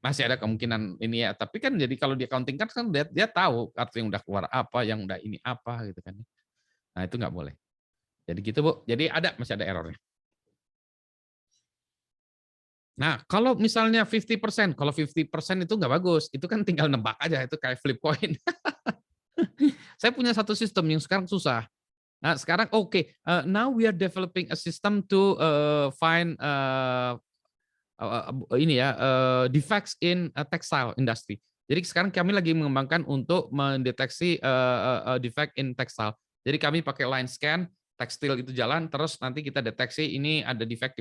Masih ada kemungkinan ini ya, tapi kan jadi kalau dia counting cards kan dia tahu kartu yang udah keluar apa, yang udah ini apa gitu kan. Nah, itu nggak boleh. Jadi gitu, Bu. Jadi masih ada errornya. Nah, kalau misalnya 50%, kalau 50% itu nggak bagus, itu kan tinggal nebak aja, itu kayak flip coin. Saya punya satu sistem yang sekarang susah. Nah, sekarang now we are developing a system to find defects in textile industry. Jadi sekarang kami lagi mengembangkan untuk mendeteksi defect in textile. Jadi kami pakai line scan, tekstil itu jalan, terus nanti kita deteksi ini ada defect.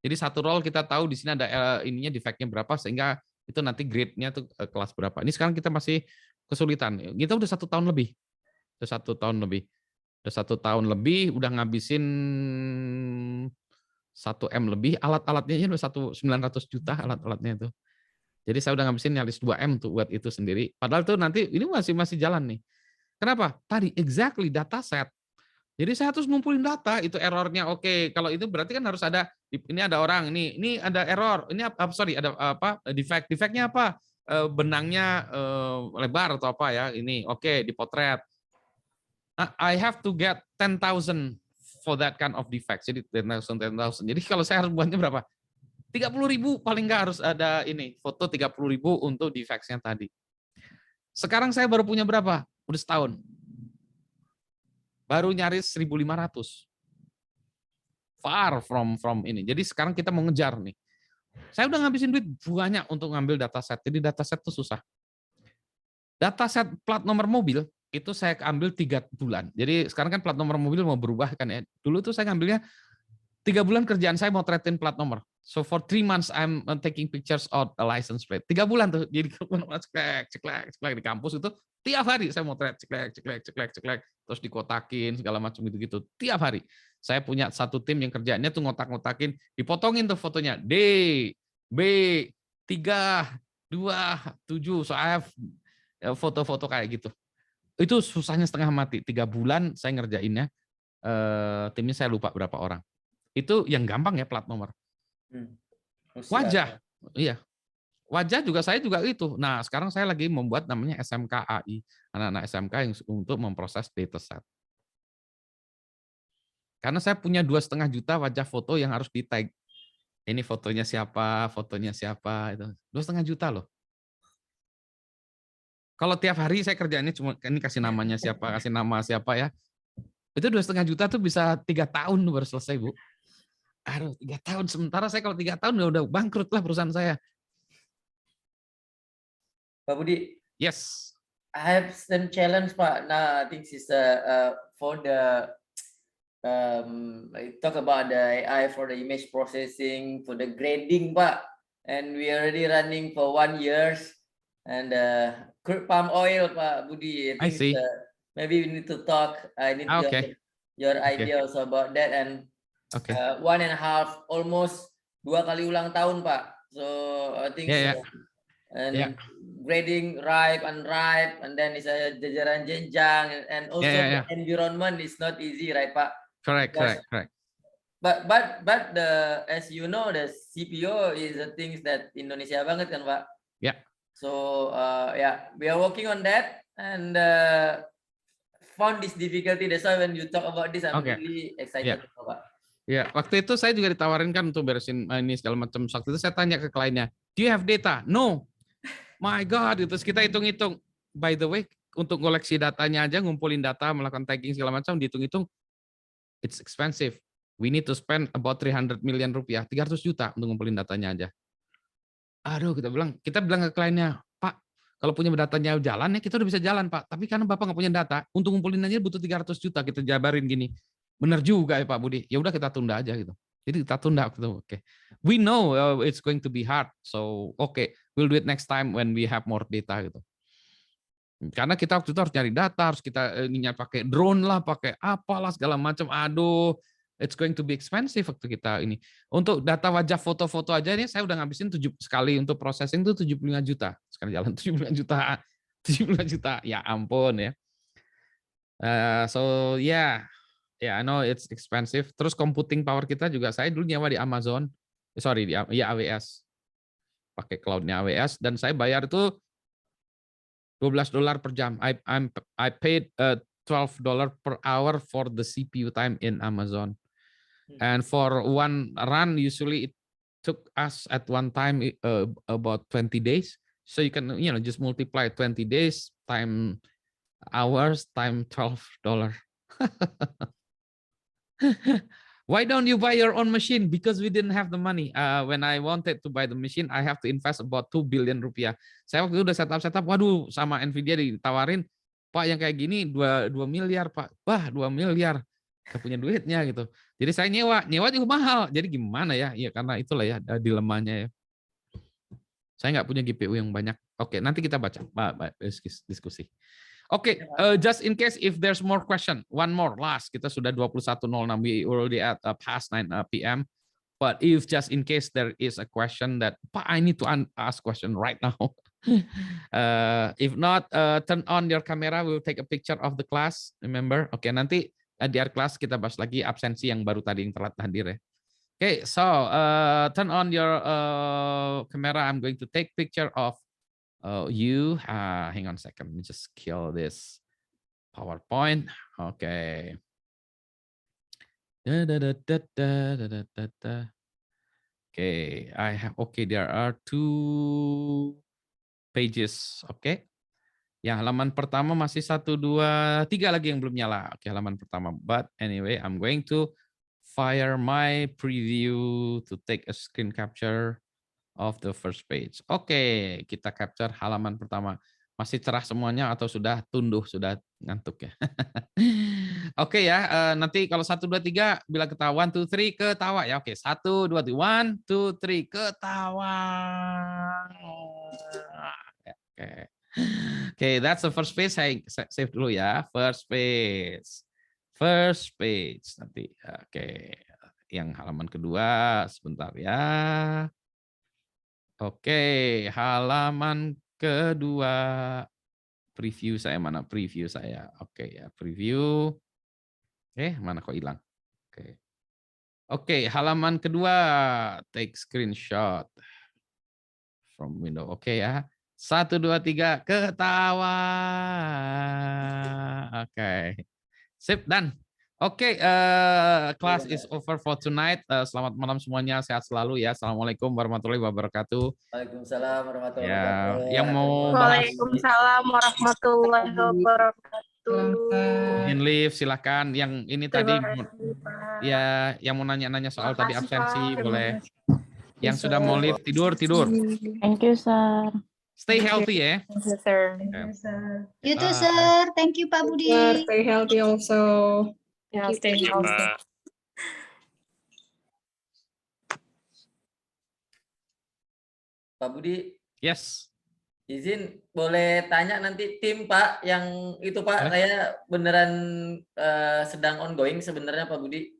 Jadi satu roll kita tahu di sini ada ininya defectnya berapa, sehingga itu nanti grade-nya tuh kelas berapa. Ini sekarang kita masih kesulitan. Kita udah 1 tahun lebih. Udah 1 tahun lebih. Udah 1 tahun lebih, udah ngabisin 1 M lebih, alat-alatnya udah 900 juta alat-alatnya itu. Jadi saya udah ngabisin nyaris 2 M tuh buat itu sendiri. Padahal tuh nanti ini masih jalan nih. Kenapa? Tadi exactly data set. Jadi saya harus ngumpulin data, itu errornya oke. Kalau itu berarti kan harus ada, ini ada orang, ini ada error, ini ada apa? Defect-nya apa? Benangnya lebar atau apa ya? Ini oke, dipotret. I have to get 10,000 for that kind of defects. Jadi 10,000. Jadi kalau saya harus buatnya berapa? 30.000 paling nggak harus ada ini foto 30.000 untuk defects-nya tadi. Sekarang saya baru punya berapa? Udah setahun. Baru nyaris 1.500. Far from ini. Jadi sekarang kita mau ngejar nih. Saya udah ngabisin duit banyak untuk ngambil dataset. Jadi dataset itu susah. Dataset plat nomor mobil itu saya ambil 3 bulan. Jadi sekarang kan plat nomor mobil mau berubah kan ya. Dulu tuh saya ngambilnya 3 bulan kerjaan saya mau motretin plat nomor. So for 3 months I'm taking pictures of a license plate. 3 bulan tuh. Jadi ceklek di kampus itu tiap hari saya motret ceklek terus dikotakin segala macam gitu-gitu. Tiap hari. Saya punya satu tim yang kerjanya tuh ngotak-ngotakin, dipotongin tuh fotonya D, B, 3, 2, 7. So I have foto-foto kayak gitu. Itu susahnya setengah mati. 3 bulan saya ngerjainnya. Timnya saya lupa berapa orang. Itu yang gampang ya plat nomor. Wajah, iya. Wajah juga saya juga itu. Nah, sekarang saya lagi membuat namanya SMK AI, anak-anak SMK yang untuk memproses dataset. Karena saya punya 2,5 juta wajah foto yang harus di tag. Ini fotonya siapa itu. 2,5 juta loh. Kalau tiap hari saya kerjaannya cuma ini kasih namanya siapa, kasih nama siapa ya. Itu 2,5 juta tuh bisa 3 tahun baru selesai, Bu. Aduh, 3 tahun. Sementara saya kalau 3 tahun udah bangkrut lah perusahaan saya. Pak Budi. Yes. I have some challenge, Pak. Nah, I think it's for the I talk about the AI for the image processing, for the grading, Pak. And we already running for 1 year. And crude palm oil, Pak Budi. I see. Maybe we need to talk. I need your idea also about that. And 1.5, almost 2 kali ulang tahun, Pak. So I think and grading ripe, unripe, and then it's a jajaran jenjang, and also the environment is not easy, right, Pak? Correct. But the, as you know, the CPO is the things that Indonesia banget kan, Pak? Yeah. So we are working on that and found this difficulty. That's why when you talk about this, I'm really excited, Pak. Ya, waktu itu saya juga ditawarin kan untuk beresin ini segala macam. Waktu itu saya tanya ke kliennya, do you have data? No. My God, terus kita hitung-hitung. By the way, untuk koleksi datanya aja, ngumpulin data, melakukan tagging segala macam, dihitung-hitung, it's expensive. We need to spend about 300 million rupiah, 300 juta untuk ngumpulin datanya aja. Aduh, kita bilang ke kliennya, Pak, kalau punya datanya jalan ya kita udah bisa jalan, Pak. Tapi karena Bapak nggak punya data, untuk ngumpulin aja butuh 300 juta, kita jabarin gini. Benar juga ya Pak Budi. Ya udah kita tunda aja gitu. Jadi kita tunda gitu. Oke. We know it's going to be hard. So we'll do it next time when we have more data gitu. Karena kita waktu itu harus nyari data, harus kita pakai drone lah, pakai apalah segala macam. Aduh, it's going to be expensive waktu kita ini. Untuk data wajah foto-foto aja nih saya udah ngabisin 7 sekali untuk processing itu 75 juta. Sekarang jalan 75 juta. 75 juta. Ya ampun ya. So yeah, I know it's expensive. Terus computing power kita juga saya dulu nyewa di Amazon. Di AWS. Pakai cloud-nya AWS dan saya bayar itu $12 per jam. I paid $12 per hour for the CPU time in Amazon. And for one run, usually it took us at one time about 20 days. So you can just multiply 20 days time hours time $12. Why don't you buy your own machine? Because we didn't have the money. When I wanted to buy the machine, I have to invest about 2 billion rupiah. Saya waktu itu udah setup, waduh sama Nvidia ditawarin, Pak yang kayak gini 2 miliar Pak. Wah 2 miliar, gak punya duitnya gitu. Jadi saya nyewa juga mahal. Jadi gimana ya? Ya karena itulah ya dilemanya ya. Saya nggak punya GPU yang banyak. Oke, nanti kita baca, diskusi. Oke, just in case if there's more question, one more last. Kita sudah 21.06, we already at past 9 p.m. But if just in case there is a question that, Pak, I need to ask question right now. If not, turn on your camera. We'll take a picture of the class. Remember? Oke, nanti di kelas kita bahas lagi absensi yang baru tadi yang telat hadir ya. Okay, so turn on your camera. I'm going to take picture of you. Hang on a second. Let me just kill this PowerPoint. Okay. Okay, I have. Okay, there are 2 pages. Okay. Yang halaman pertama masih 1, 2, 3 lagi yang belum nyala. Oke, halaman pertama. But anyway, I'm going to fire my preview to take a screen capture of the first page. Oke, kita capture halaman pertama. Masih cerah semuanya atau sudah tunduh, sudah ngantuk ya? Oke ya, nanti kalau 1, 2, 3 bila ketawa 1, 2, 3 ketawa ya. Oke, 1, 2, 3, 1, 2, 3 ketawa. Oke. Oke, that's the first page. Saya save dulu ya. First page. First page nanti. Oke. Yang halaman kedua sebentar ya. Oke, halaman kedua. Preview saya mana? Preview saya. Oke ya, preview. Mana kok hilang? Oke, halaman kedua. Take screenshot from window. Oke ya. 1, 2, 3 ketawa. Oke. Sip, done. Oke, class is over for tonight. Selamat malam semuanya, sehat selalu ya. Assalamualaikum warahmatullahi wabarakatuh. Waalaikumsalam warahmatullahi Ya, wabarakatuh. yang mau bahas Waalaikumsalam warahmatullahi wabarakatuh. izin live silakan. Yang ini tadi ya, yang mau nanya-nanya soal tadi absensi boleh. Yang sudah mau live tidur. Thank you, sir. Stay healthy ya. Thank you, sir. You too, sir. Thank you, Pak Budi. Stay healthy also. Yeah, stay healthy. Pak Budi. Yes. Izin boleh tanya nanti tim Pak yang itu Pak, saya beneran sedang ongoing sebenarnya Pak Budi.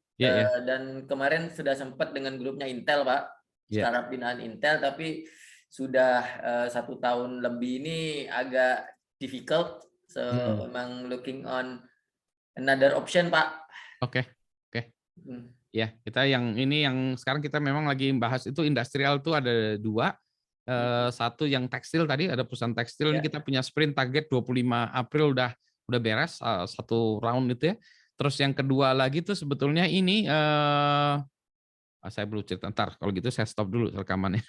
Dan kemarin sudah sempat dengan grupnya Intel Pak, startup binaan Intel, tapi sudah 1 tahun lebih ini agak difficult, so memang looking on another option Pak. Oke. Ya, kita yang ini yang sekarang kita memang lagi bahas itu industrial tuh ada 2. Satu yang tekstil tadi, ada perusahaan tekstil ini kita punya sprint target 25 April udah beres 1 round itu ya. Terus yang kedua lagi tuh sebetulnya ini saya belum cerita, ntar kalau gitu saya stop dulu rekamannya.